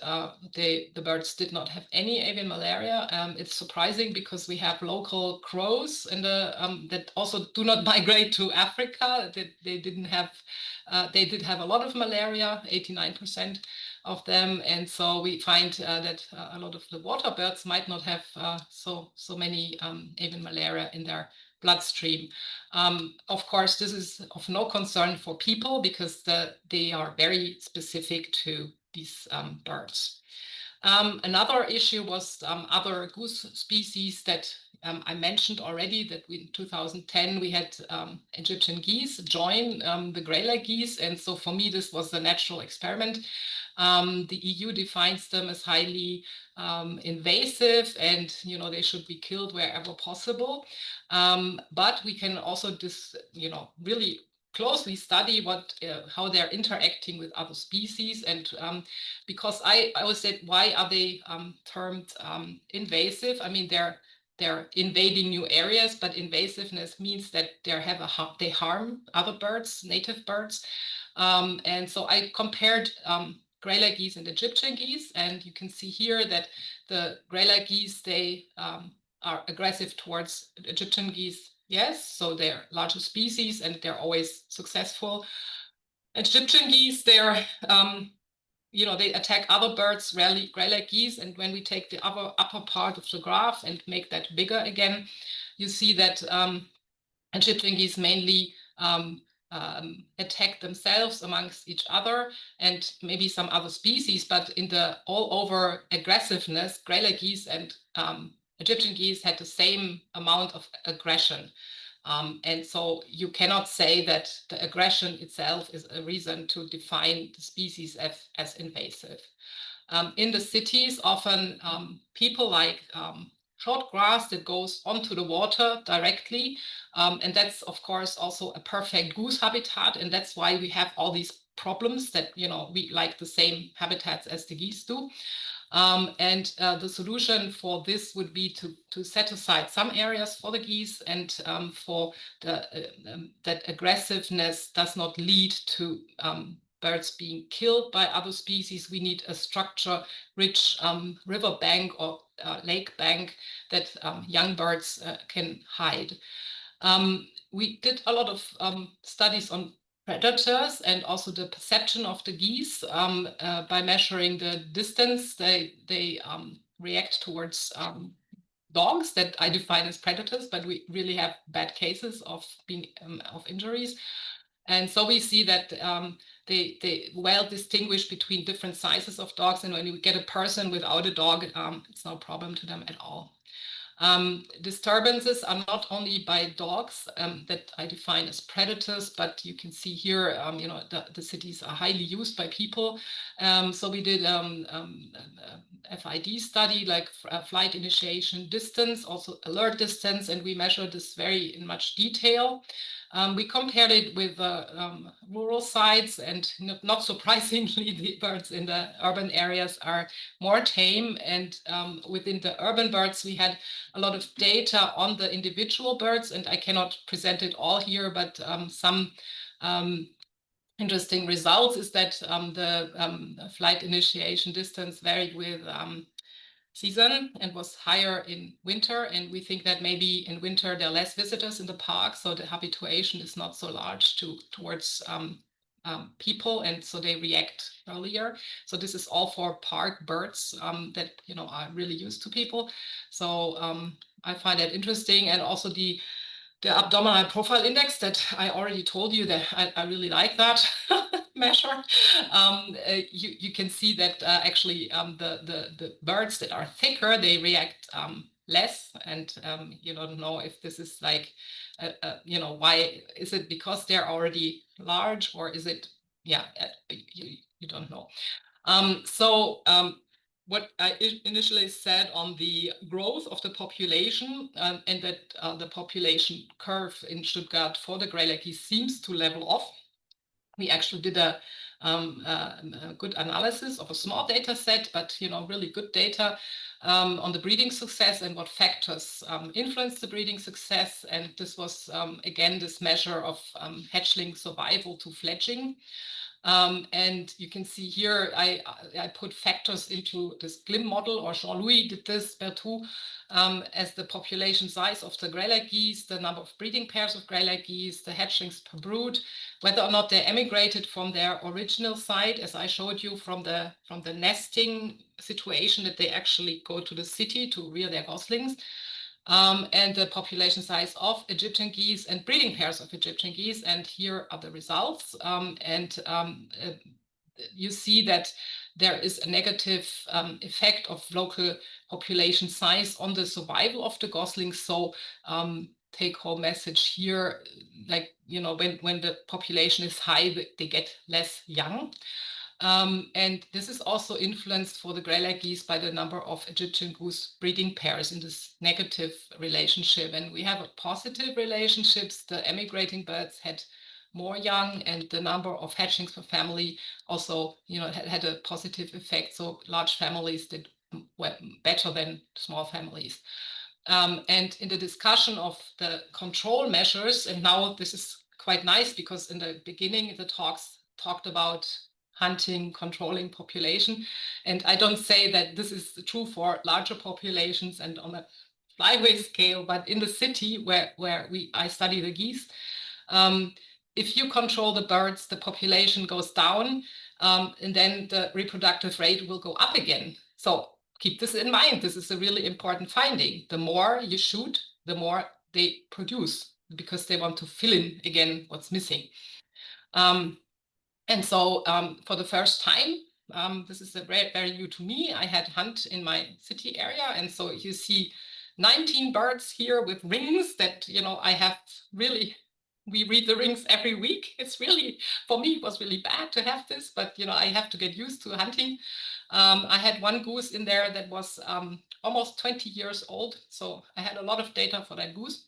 the birds did not have any avian malaria. It's surprising because we have local crows in the, that also do not migrate to Africa. They didn't have, they did have a lot of malaria, 89% of them, and so we find that a lot of the water birds might not have so many avian malaria in their bloodstream. Of course, this is of no concern for people because they are very specific to these birds. Another issue was other goose species that I mentioned already, that in 2010 we had Egyptian geese join the Greylag geese, and so for me this was a natural experiment. The EU defines them as highly invasive, and they should be killed wherever possible. But we can also really closely study how they're interacting with other species, and because I always said, why are they termed invasive? I mean, they're invading new areas, but invasiveness means that they harm other birds, native birds. And so I compared Greylag geese and Egyptian geese, and you can see here that the Greylag geese, they are aggressive towards Egyptian geese. Yes, so they're larger species and they're always successful. Egyptian geese, they're they attack other birds, rarely Greylag geese. And when we take the upper part of the graph and make that bigger again, you see that Egyptian geese mainly attack themselves amongst each other and maybe some other species, but in the all-over aggressiveness, Greylag geese and Egyptian geese had the same amount of aggression. And so you cannot say that the aggression itself is a reason to define the species as invasive. In the cities, often people like short grass that goes onto the water directly. And that's, of course, also a perfect goose habitat. And that's why we have all these problems that, we like the same habitats as the geese do. And the solution for this would be to set aside some areas for the geese, and for that aggressiveness does not lead to birds being killed by other species. We need a structure-rich river bank or lake bank that young birds can hide. We did a lot of studies on predators and also the perception of the geese by measuring the distance they react towards dogs that I define as predators, but we really have bad cases of injuries. And so we see that they well distinguish between different sizes of dogs, and when you get a person without a dog, it's no problem to them at all. Disturbances are not only by dogs that I define as predators, but you can see here, the cities are highly used by people. So we did FID study, like flight initiation distance, also alert distance, and we measured this in much detail. We compared it with rural sites, and not surprisingly, the birds in the urban areas are more tame. And within the urban birds, we had a lot of data on the individual birds, and I cannot present it all here, but some interesting results is that the flight initiation distance varied with season and was higher in winter, and we think that maybe in winter there are less visitors in the park, so the habituation is not so large towards people, and so they react earlier. So this is all for park birds that are really used to people. So I find that interesting, and also the abdominal profile index that I already told you that I really like that measure. You can see that actually the birds that are thicker, they react less, and you don't know if this is like, why is it because they're already large, or is it, you don't know. what I initially said on the growth of the population and that the population curve in Stuttgart for the Greylag geese seems to level off. We actually did a good analysis of a small data set, but really good data on the breeding success and what factors influence the breeding success. And this was again this measure of hatchling survival to fledging. And you can see here, I put factors into this GLIM model, or Jean-Louis did this, Bertou, as the population size of the Greylag geese, the number of breeding pairs of Greylag geese, the hatchlings per brood, whether or not they emigrated from their original site, as I showed you from the nesting situation, that they actually go to the city to rear their goslings. And the population size of Egyptian geese and breeding pairs of Egyptian geese. And here are the results. You see that there is a negative effect of local population size on the survival of the goslings. So take home message here, like, when the population is high, they get less young. And this is also influenced for the Greylag geese by the number of Egyptian goose breeding pairs in this negative relationship. And we have positive relationships. The emigrating birds had more young, and the number of hatchlings per family also, had a positive effect. So large families did better than small families. And in the discussion of the control measures, and now this is quite nice because in the beginning the talks talked about hunting, controlling population. And I don't say that this is true for larger populations and on a flyway scale, but in the city where I study the geese, if you control the birds, the population goes down, and then the reproductive rate will go up again. So keep this in mind. This is a really important finding. The more you shoot, the more they produce, because they want to fill in again what's missing. And so for the first time, this is very, very new to me, I had hunt in my city area. And so you see 19 birds here with rings that, I have really, we read the rings every week. It's really, for me, it was really bad to have this, but, I have to get used to hunting. I had one goose in there that was almost 20 years old. So I had a lot of data for that goose.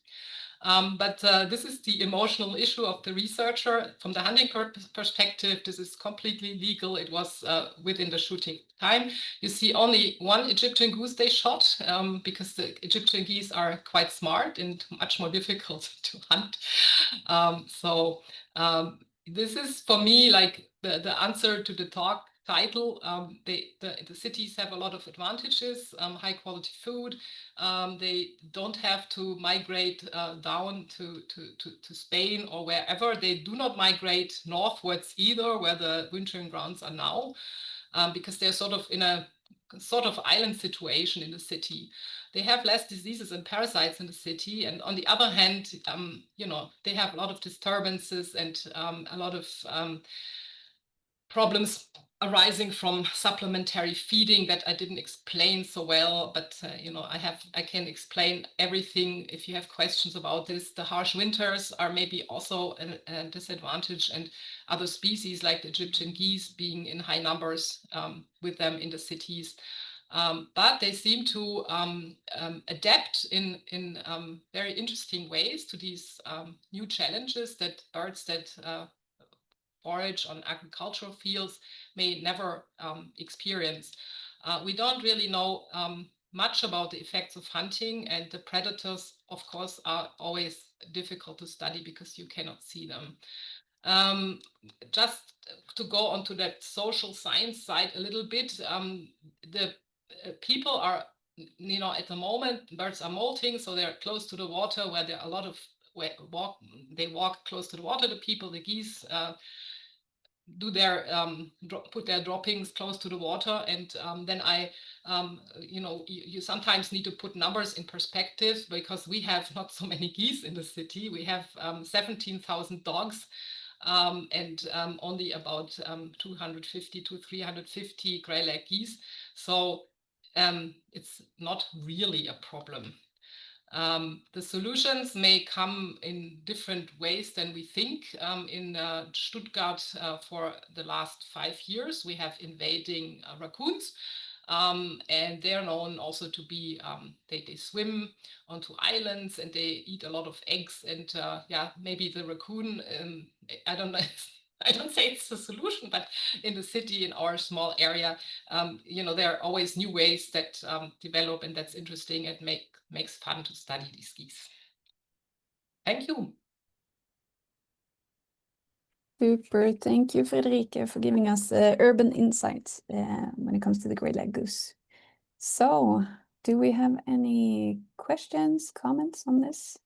But this is the emotional issue of the researcher. From the hunting perspective, this is completely legal. It was within the shooting time. You see only one Egyptian goose they shot because the Egyptian geese are quite smart and much more difficult to hunt. This is for me like the answer to the talk title. The cities have a lot of advantages, high quality food. They don't have to migrate down to Spain or wherever. They do not migrate northwards either, where the wintering grounds are now, because they're sort of in a sort of island situation in the city. They have less diseases and parasites in the city. And on the other hand, they have a lot of disturbances and a lot of problems arising from supplementary feeding that I didn't explain so well, but I can explain everything if you have questions about this. The harsh winters are maybe also a disadvantage, and other species like the Egyptian geese being in high numbers with them in the cities. But they seem to adapt in very interesting ways to these new challenges that birds that forage on agricultural fields may never experience. We don't really know much about the effects of hunting, and the predators, of course, are always difficult to study because you cannot see them. Just to go onto that social science side a little bit, the people are, at the moment, birds are molting, so they're close to the water where there are a lot of they walk close to the water, the people, the geese, do their put their droppings close to the water, and then you sometimes need to put numbers in perspective, because we have not so many geese in the city. We have 17,000 dogs and only about 250 to 350 Greylag geese. So it's not really a problem. The solutions may come in different ways than we think. In Stuttgart, for the last 5 years, we have invading raccoons. And they're known also to be, they swim onto islands and they eat a lot of eggs. And yeah, maybe the raccoon, I don't know. I don't say it's the solution, but in the city, in our small area, you know, there are always new ways that develop, and that's interesting and makes fun to study these geese. Thank you.
Super. Thank you, Friederike, for giving us urban insights when it comes to the Greylag goose. So, do we have any questions, comments on this?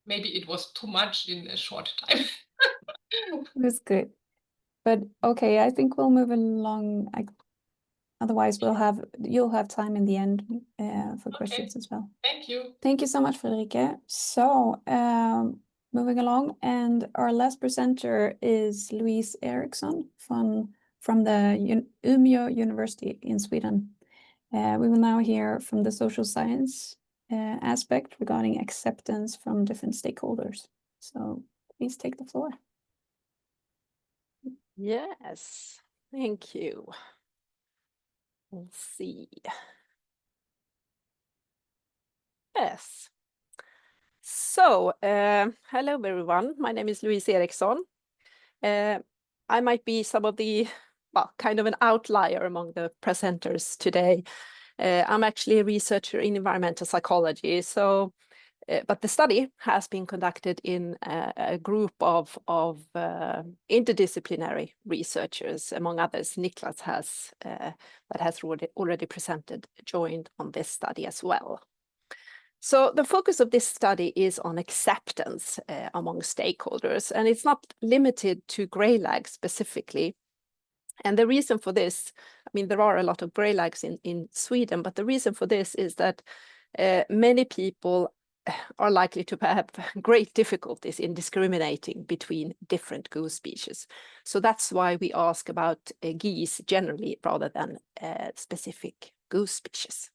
Maybe it was too much in a short time.
It was good. But okay, I think we'll move along. Otherwise, you'll have time in the end for questions as well.
Thank you.
Thank you so much, Friederike. So, moving along, and our last presenter is Louise Eriksson from the Umeå University in Sweden. We will now hear from the social science aspect regarding acceptance from different stakeholders. So please take the floor.
Yes, thank you. Let's see. Yes. So, hello everyone. My name is Louise Eriksson. I might be some of the, well, kind of an outlier among the presenters today. I'm actually a researcher in environmental psychology. So, but the study has been conducted in a group of interdisciplinary researchers, among others. Niklas has that has already presented, joined on this study as well. So the focus of this study is on acceptance among stakeholders, and it's not limited to greylag specifically. And the reason for this, I mean, there are a lot of greylags in Sweden, but the reason for this is that many people are likely to have great difficulties in discriminating between different goose species. So that's why we ask about geese generally rather than specific goose species.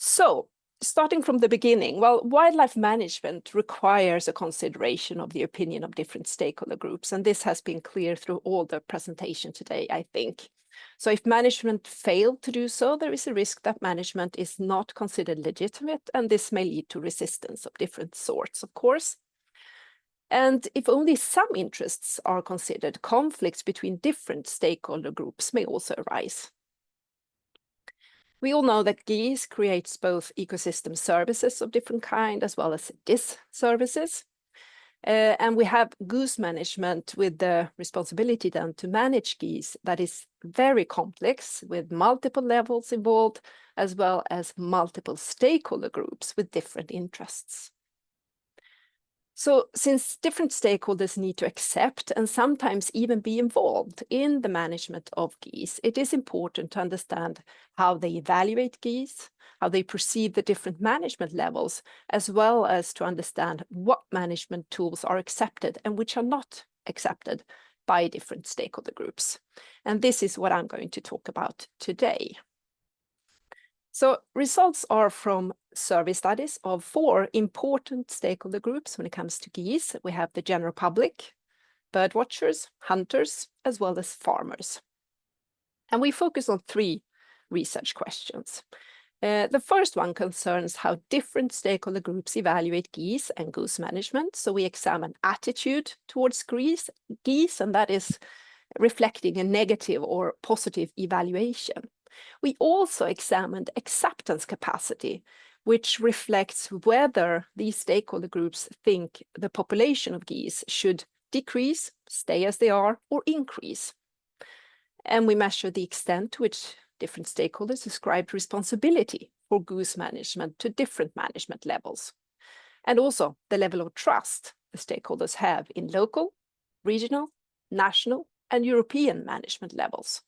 So, starting from the beginning, well, wildlife management requires a consideration of the opinion of different stakeholder groups, and this has been clear through all the presentation today, I think. So if management failed to do so, there is a risk that management is not considered legitimate, and this may lead to resistance of different sorts, of course. And if only some interests are considered, conflicts between different stakeholder groups may also arise. We all know that geese creates both ecosystem services of different kind as well as disservices. And we have goose management with the responsibility then to manage geese that is very complex with multiple levels involved as well as multiple stakeholder groups with different interests. So since different stakeholders need to accept and sometimes even be involved in the management of geese, it is important to understand how they evaluate geese, how they perceive the different management levels, as well as to understand what management tools are accepted and which are not accepted by different stakeholder groups. And this is what I'm going to talk about today. So results are from survey studies of 4 important stakeholder groups when it comes to geese. We have the general public, bird watchers, hunters, as well as farmers. And we focus on 3 research questions. The first one concerns how different stakeholder groups evaluate geese and goose management. So we examine attitude towards geese, and that is reflecting a negative or positive evaluation. We also examined acceptance capacity, which reflects whether these stakeholder groups think the population of geese should decrease, stay as they are, or increase. And we measure the extent to which different stakeholders ascribed responsibility for goose management to different management levels, and also the level of trust the stakeholders have in local, regional, national, and European management levels.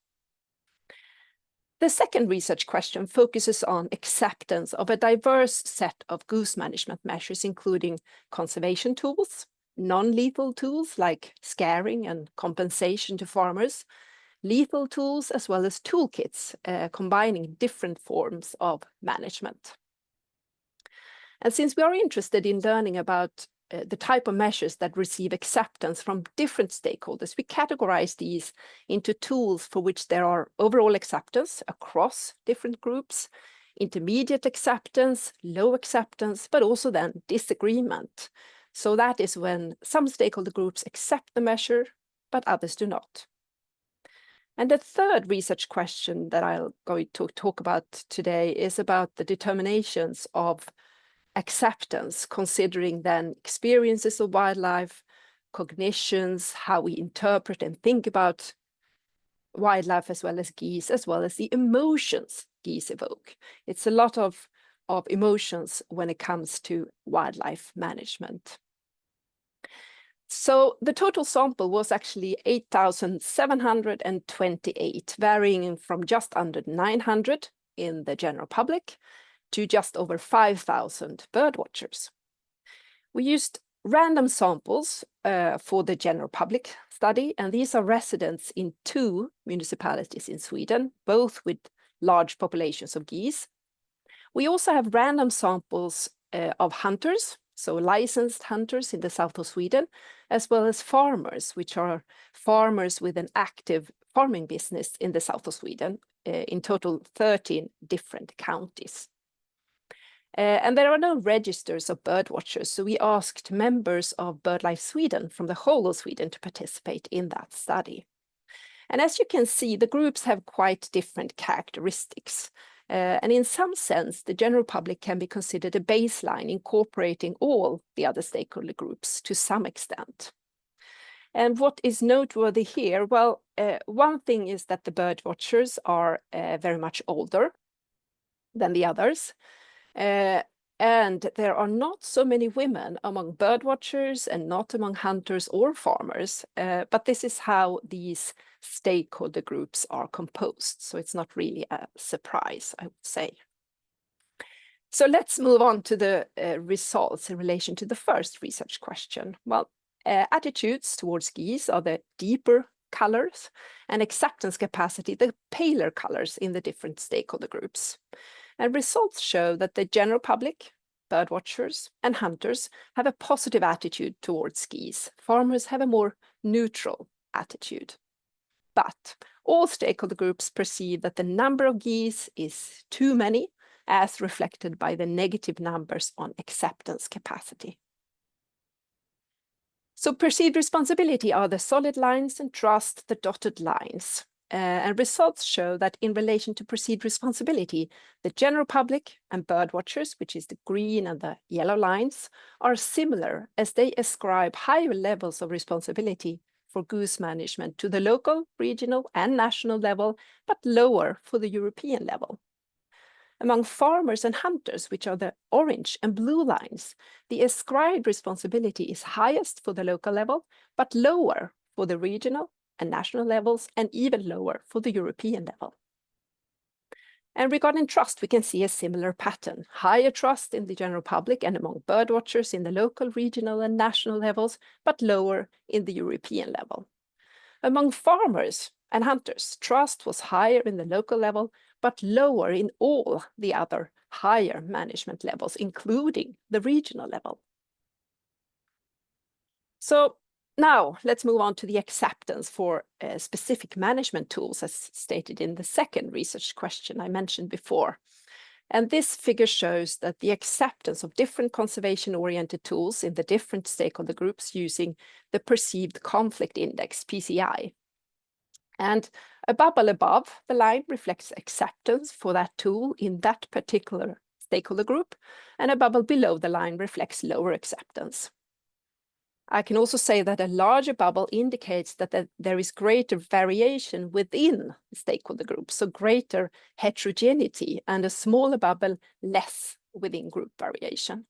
The second research question focuses on acceptance of a diverse set of goose management measures, including conservation tools, non-lethal tools like scaring and compensation to farmers, lethal tools, as well as toolkits combining different forms of management. And since we are interested in learning about the type of measures that receive acceptance from different stakeholders, we categorize these into tools for which there are overall acceptance across different groups, intermediate acceptance, low acceptance, but also then disagreement. So that is when some stakeholder groups accept the measure, but others do not. And the third research question that I'll going to talk about today is about the determinations of acceptance, considering then experiences of wildlife, cognitions, how we interpret and think about wildlife as well as geese, as well as the emotions geese evoke. It's a lot of emotions when it comes to wildlife management. So the total sample was actually 8,728, varying from just under 900 in the general public to just over 5,000 birdwatchers. We used random samples for the general public study, and these are residents in 2 municipalities in Sweden, both with large populations of geese. We also have random samples of hunters, so licensed hunters in the south of Sweden, as well as farmers, which are farmers with an active farming business in the south of Sweden, in total 13 different counties. And there are no registers of birdwatchers, so we asked members of BirdLife Sweden from the whole of Sweden to participate in that study. And as you can see, the groups have quite different characteristics. And in some sense, the general public can be considered a baseline, incorporating all the other stakeholder groups to some extent. And what is noteworthy here? Well, one thing is that the birdwatchers are very much older than the others. And there are not so many women among birdwatchers and not among hunters or farmers, but this is how these stakeholder groups are composed. So it's not really a surprise, I would say. So let's move on to the results in relation to the first research question. Well, attitudes towards geese are the deeper colors, and acceptance capacity, the paler colors in the different stakeholder groups. And results show that the general public, birdwatchers and hunters have a positive attitude towards geese. Farmers have a more neutral attitude. But all stakeholder groups perceive that the number of geese is too many, as reflected by the negative numbers on acceptance capacity. So perceived responsibility are the solid lines and trust the dotted lines. And results show that in relation to perceived responsibility, the general public and birdwatchers, which is the green and the yellow lines, are similar as they ascribe higher levels of responsibility for goose management to the local, regional and national level, but lower for the European level. Among farmers and hunters, which are the orange and blue lines, the ascribed responsibility is highest for the local level, but lower for the regional and national levels, and even lower for the European level. And regarding trust, we can see a similar pattern. Higher trust in the general public and among birdwatchers in the local, regional and national levels, but lower in the European level. Among farmers and hunters, trust was higher in the local level, but lower in all the other higher management levels, including the regional level. So now let's move on to the acceptance for specific management tools, as stated in the second research question I mentioned before. And this figure shows that the acceptance of different conservation-oriented tools in the different stakeholder groups using the Perceived Conflict Index, PCI. And a bubble above the line reflects acceptance for that tool in that particular stakeholder group, and a bubble below the line reflects lower acceptance. I can also say that a larger bubble indicates that there is greater variation within the stakeholder group, so greater heterogeneity, and a smaller bubble less within group variation.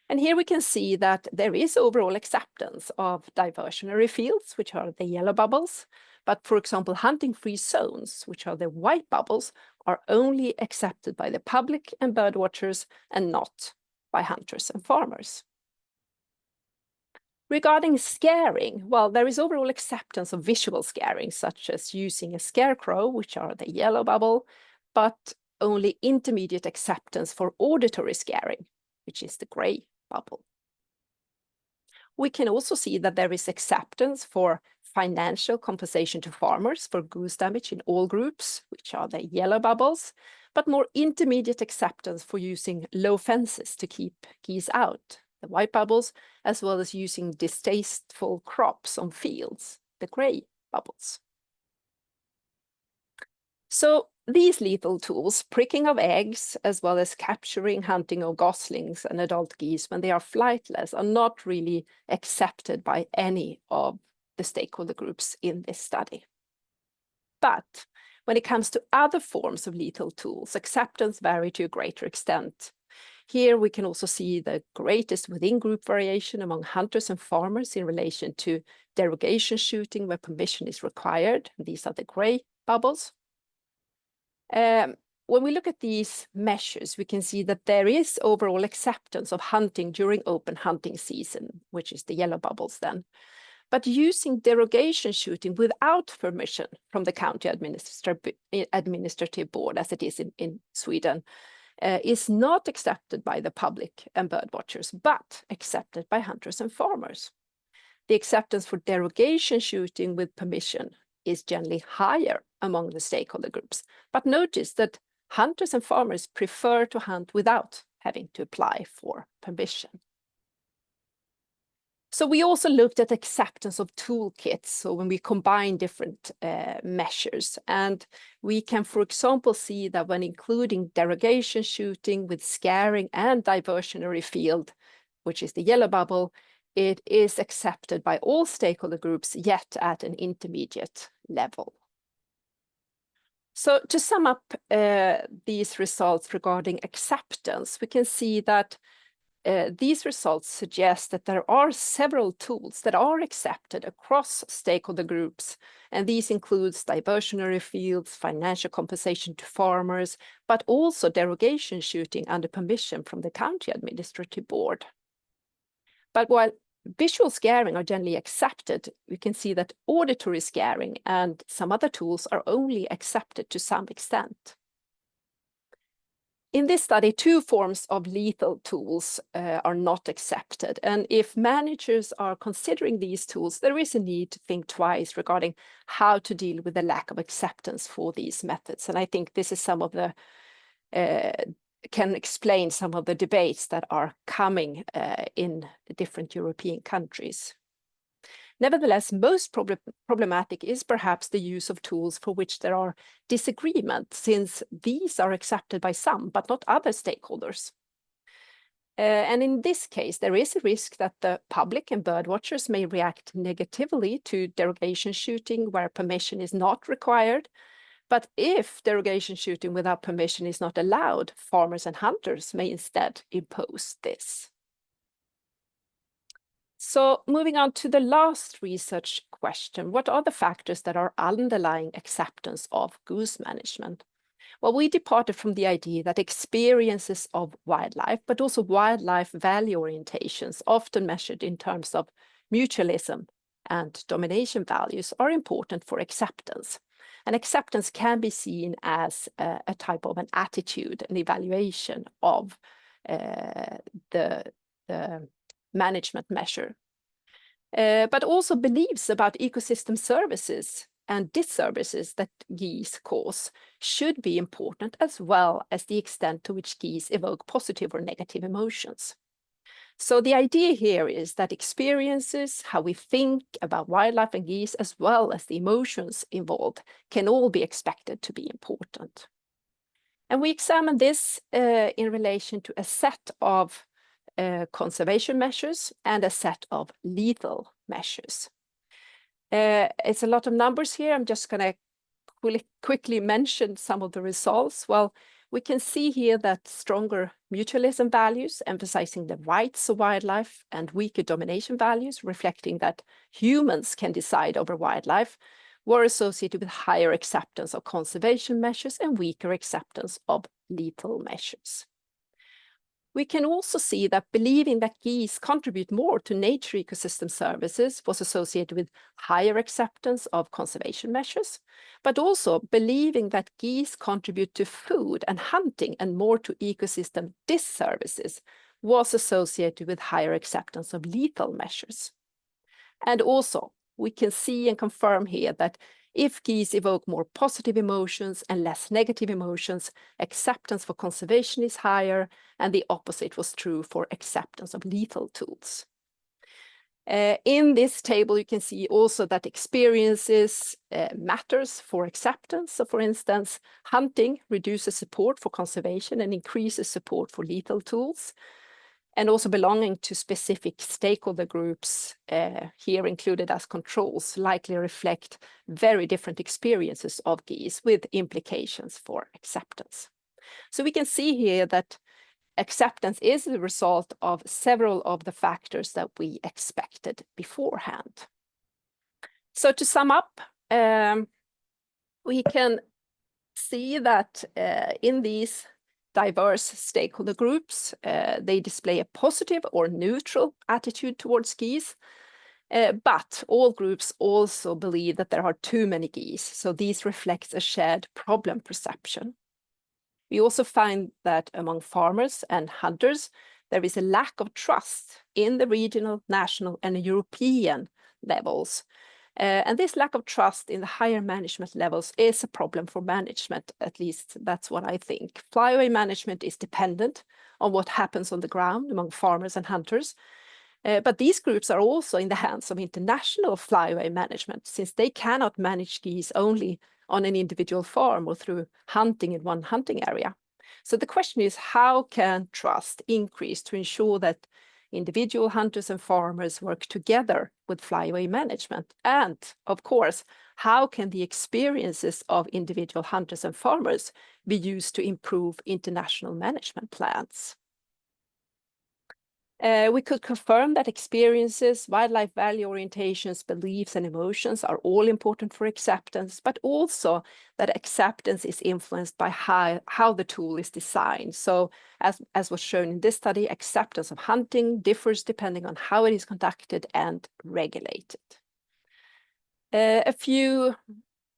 And here we can see that there is overall acceptance of diversionary fields, which are the yellow bubbles, but for example, hunting-free zones, which are the white bubbles, are only accepted by the public and birdwatchers and not by hunters and farmers. Regarding scaring, well, there is overall acceptance of visual scaring, such as using a scarecrow, which are the yellow bubble, but only intermediate acceptance for auditory scaring, which is the gray bubble. We can also see that there is acceptance for financial compensation to farmers for goose damage in all groups, which are the yellow bubbles, but more intermediate acceptance for using low fences to keep geese out, the white bubbles, as well as using distasteful crops on fields, the gray bubbles. So these lethal tools, pricking of eggs, as well as capturing, hunting of goslings and adult geese when they are flightless, are not really accepted by any of the stakeholder groups in this study. But when it comes to other forms of lethal tools, acceptance varies to a greater extent. Here we can also see the greatest within-group variation among hunters and farmers in relation to derogation shooting where permission is required. These are the gray bubbles. When we look at these measures, we can see that there is overall acceptance of hunting during open hunting season, which is the yellow bubbles then. But using derogation shooting without permission from the county administrative board, as it is in Sweden, is not accepted by the public and bird watchers, but accepted by hunters and farmers. The acceptance for derogation shooting with permission is generally higher among the stakeholder groups. But notice that hunters and farmers prefer to hunt without having to apply for permission. So we also looked at acceptance of toolkits. So when we combine different measures, and we can, for example, see that when including derogation shooting with scaring and diversionary field, which is the yellow bubble, it is accepted by all stakeholder groups, yet at an intermediate level. So to sum up these results regarding acceptance, we can see that these results suggest that there are several tools that are accepted across stakeholder groups, and these includes diversionary fields, financial compensation to farmers, but also derogation shooting under permission from the county administrative board. But while visual scaring are generally accepted, we can see that auditory scaring and some other tools are only accepted to some extent. In this study, two forms of lethal tools are not accepted. And if managers are considering these tools, there is a need to think twice regarding how to deal with the lack of acceptance for these methods. And I think this is some of the, can explain some of the debates that are coming in different European countries. Nevertheless, most problematic is perhaps the use of tools for which there are disagreements, since these are accepted by some, but not other stakeholders. And in this case, there is a risk that the public and bird watchers may react negatively to derogation shooting where permission is not required. But if derogation shooting without permission is not allowed, farmers and hunters may instead impose this. So moving on to the last research question, what are the factors that are underlying acceptance of goose management? Well, we departed from the idea that experiences of wildlife, but also wildlife value orientations, often measured in terms of mutualism and domination values, are important for acceptance. And acceptance can be seen as a type of an attitude, an evaluation of the management measure, but also beliefs about ecosystem services and disservices that geese cause should be important, as well as the extent to which geese evoke positive or negative emotions. So the idea here is that experiences, how we think about wildlife and geese, as well as the emotions involved, can all be expected to be important. And we examine this in relation to a set of conservation measures and a set of lethal measures. It's a lot of numbers here. I'm just going to quickly mention some of the results. Well, we can see here that stronger mutualism values, emphasizing the rights of wildlife, and weaker domination values, reflecting that humans can decide over wildlife, were associated with higher acceptance of conservation measures and weaker acceptance of lethal measures. We can also see that believing that geese contribute more to nature ecosystem services was associated with higher acceptance of conservation measures, but also believing that geese contribute to food and hunting and more to ecosystem disservices was associated with higher acceptance of lethal measures. And also, we can see and confirm here that if geese evoke more positive emotions and less negative emotions, acceptance for conservation is higher, and the opposite was true for acceptance of lethal tools. In this table, you can see also that experiences matters for acceptance. So for instance, hunting reduces support for conservation and increases support for lethal tools. And also belonging to specific stakeholder groups here included as controls likely reflect very different experiences of geese with implications for acceptance. So we can see here that acceptance is the result of several of the factors that we expected beforehand. So to sum up, we can see that in these diverse stakeholder groups, they display a positive or neutral attitude towards geese, but all groups also believe that there are too many geese, so these reflects a shared problem perception. We also find that among farmers and hunters, there is a lack of trust in the regional, national, and European levels. And this lack of trust in the higher management levels is a problem for management, at least that's what I think. Flyaway management is dependent on what happens on the ground among farmers and hunters. But these groups are also in the hands of international flyaway management, since they cannot manage geese only on an individual farm or through hunting in one hunting area. So the question is, how can trust increase to ensure that individual hunters and farmers work together with flyaway management? And of course, how can the experiences of individual hunters and farmers be used to improve international management plans? We could confirm that experiences, wildlife value orientations, beliefs, and emotions are all important for acceptance, but also that acceptance is influenced by how the tool is designed. So as was shown in this study, acceptance of hunting differs depending on how it is conducted and regulated. A few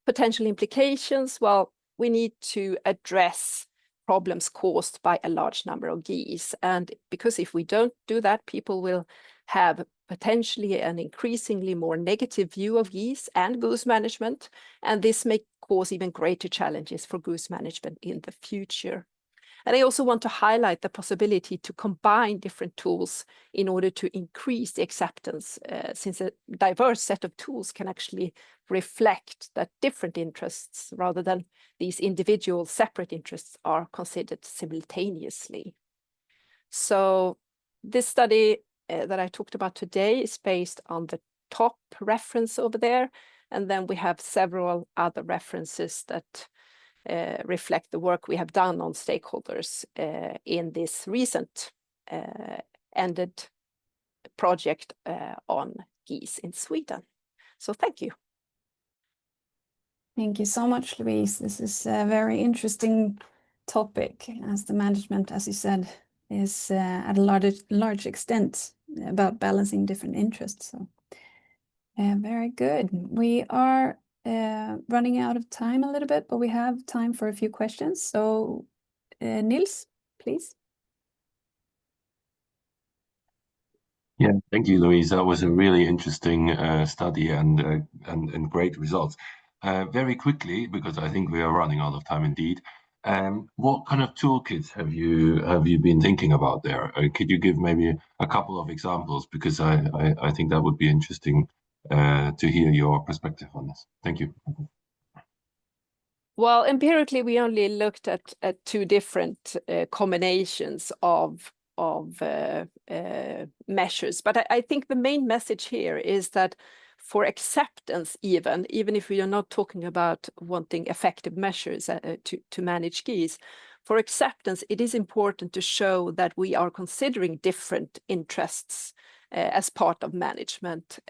potential implications. Well, we need to address problems caused by a large number of geese. And because if we don't do that, people will have potentially an increasingly more negative view of geese and goose management. And this may cause even greater challenges for goose management in the future. And I also want to highlight the possibility to combine different tools in order to increase the acceptance, since a diverse set of tools can actually reflect that different interests, rather than these individual separate interests, are considered simultaneously. So this study that I talked about today is based on the top reference over there. And then we have several other references that reflect the work we have done on stakeholders in this recent ended project on geese in Sweden. So thank you.
Thank you so much, Louise. This is a very interesting topic, as the management, as you said, is at a large extent about balancing different interests. So very good. We are running out of time a little bit, but we have time for a few questions. So Nils, please.
Yeah, thank you, Louise. That was a really interesting study and great results. Very quickly, because I think we are running out of time indeed. What kind of toolkits have you been thinking about there? Could you give maybe a couple of examples? Because I think that would be interesting to hear your perspective on this. Thank you.
Well, empirically, we only looked at two different combinations of measures. But I think the main message here is that for acceptance, even if we are not talking about wanting effective measures to manage geese, for acceptance, it is important to show that we are considering different interests as part of management,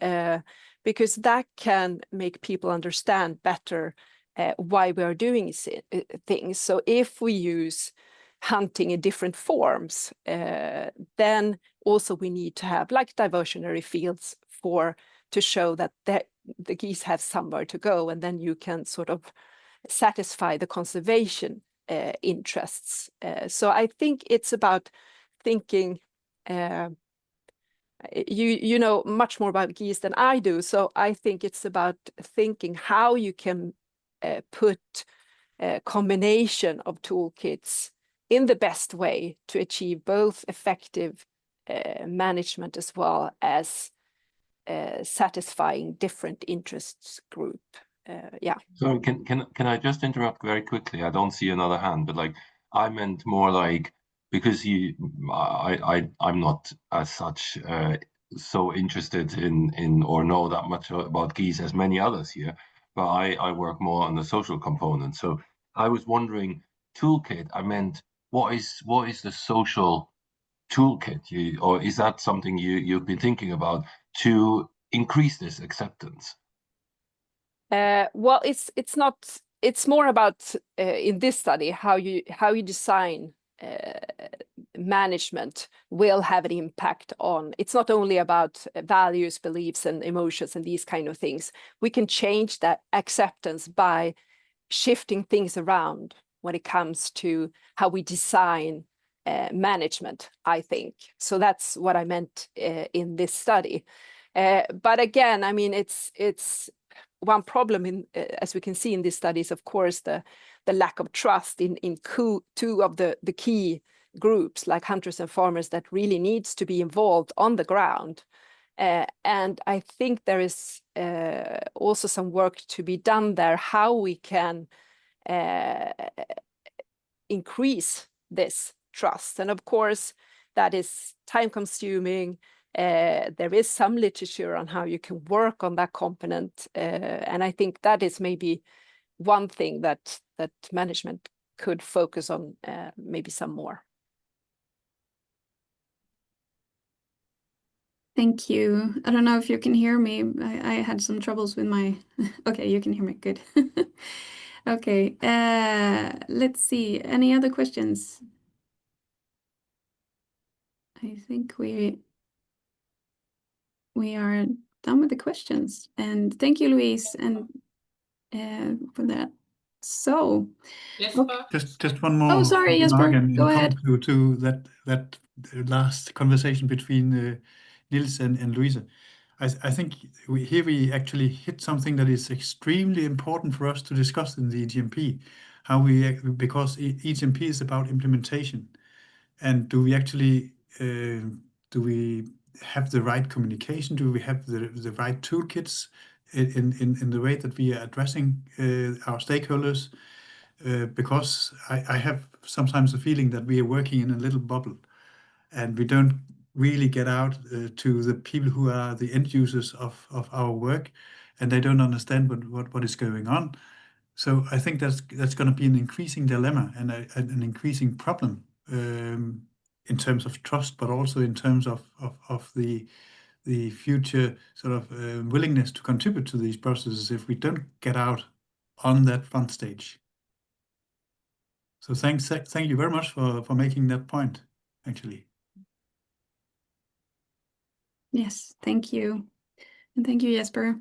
because that can make people understand better why we are doing things. So if we use hunting in different forms, then also we need to have like diversionary fields to show that the geese have somewhere to go, and then you can sort of satisfy the conservation interests. So I think it's about thinking you know much more about geese than I do, so I think it's about thinking how you can put a combination of toolkits in the best way to achieve both effective management as well as satisfying different interests group. Yeah.
So can I just interrupt very quickly? I don't see another hand, but like I meant more like, because I'm not as such so interested in or know that much about geese as many others here, but I work more on the social component. So I was wondering, toolkit, I meant what is the social toolkit, or is that something you've been thinking about to increase this acceptance?
Well, it's not. It's more about in this study how you design management will have an impact on. It's not only about values, beliefs, and emotions and these kind of things. We can change that acceptance by shifting things around when it comes to how we design management, I think. So that's what I meant in this study. But again, I mean, it's one problem in as we can see in this study is, of course, the lack of trust in two of the key groups, like hunters and farmers, that really needs to be involved on the ground. And I think there is also some work to be done there, how we can increase this trust. And of course, that is time consuming. There is some literature on how you can work on that component. And I think that is maybe one thing that management could focus on maybe some more.
Thank you. I don't know if you can hear me. I had some troubles with my... Okay, you can hear me. Good. Okay, let's see. Any other questions? I think we are done with the questions. And thank you, Louise, and for that. So,
Jesper?
Just one more.
Oh, sorry, Jesper. Go ahead.
To that last conversation between Niels and Louisa. I think here we actually hit something that is extremely important for us to discuss in the EGMP. Because EGMP is about implementation, and do we actually do we have the right communication? Do we have the right toolkits in the way that we are addressing our stakeholders? Because I have sometimes a feeling that we are working in a little bubble, and we don't really get out to the people who are the end users of our work, and they don't understand what is going on. So I think that's going to be an increasing dilemma and an increasing problem in terms of trust, but also in terms of the future sort of willingness to contribute to these processes if we don't get out on that front stage. So thank you very much for making that point, actually.
Yes, thank you. And thank you, Jesper.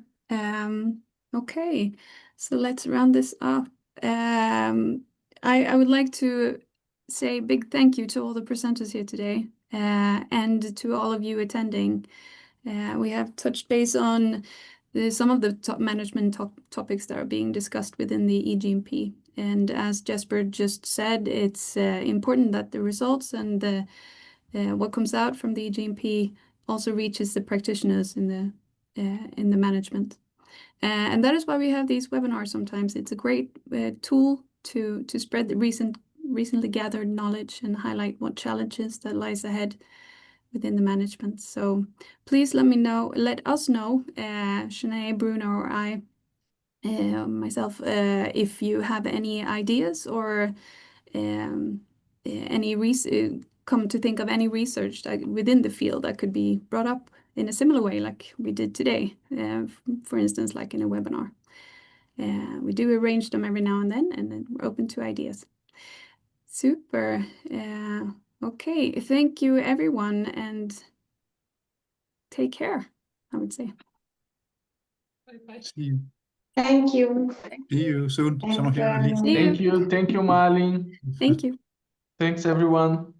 Okay, so let's round this up. I would like to say a big thank you to all the presenters here today and to all of you attending. We have touched base on some of the top management topics that are being discussed within the EGMP. And as Jesper just said, it's important that the results and what comes out from the EGMP also reaches the practitioners in the management. And that is why we have these webinars sometimes. It's a great tool to spread the recently gathered knowledge and highlight what challenges that lies ahead within the management. So please let us know, Sinead, Bruno, or I, myself, if you have any ideas or come to think of any research within the field that could be brought up in a similar way like we did today, for instance, like in a webinar. We do arrange them every now and then we're open to ideas. Super. Okay, thank you everyone, and take care, I would say.
Bye-bye.
See you.
Thank you.
See you soon. Some of you at least.
Thank you, Malin.
Thank you.
Thanks, everyone.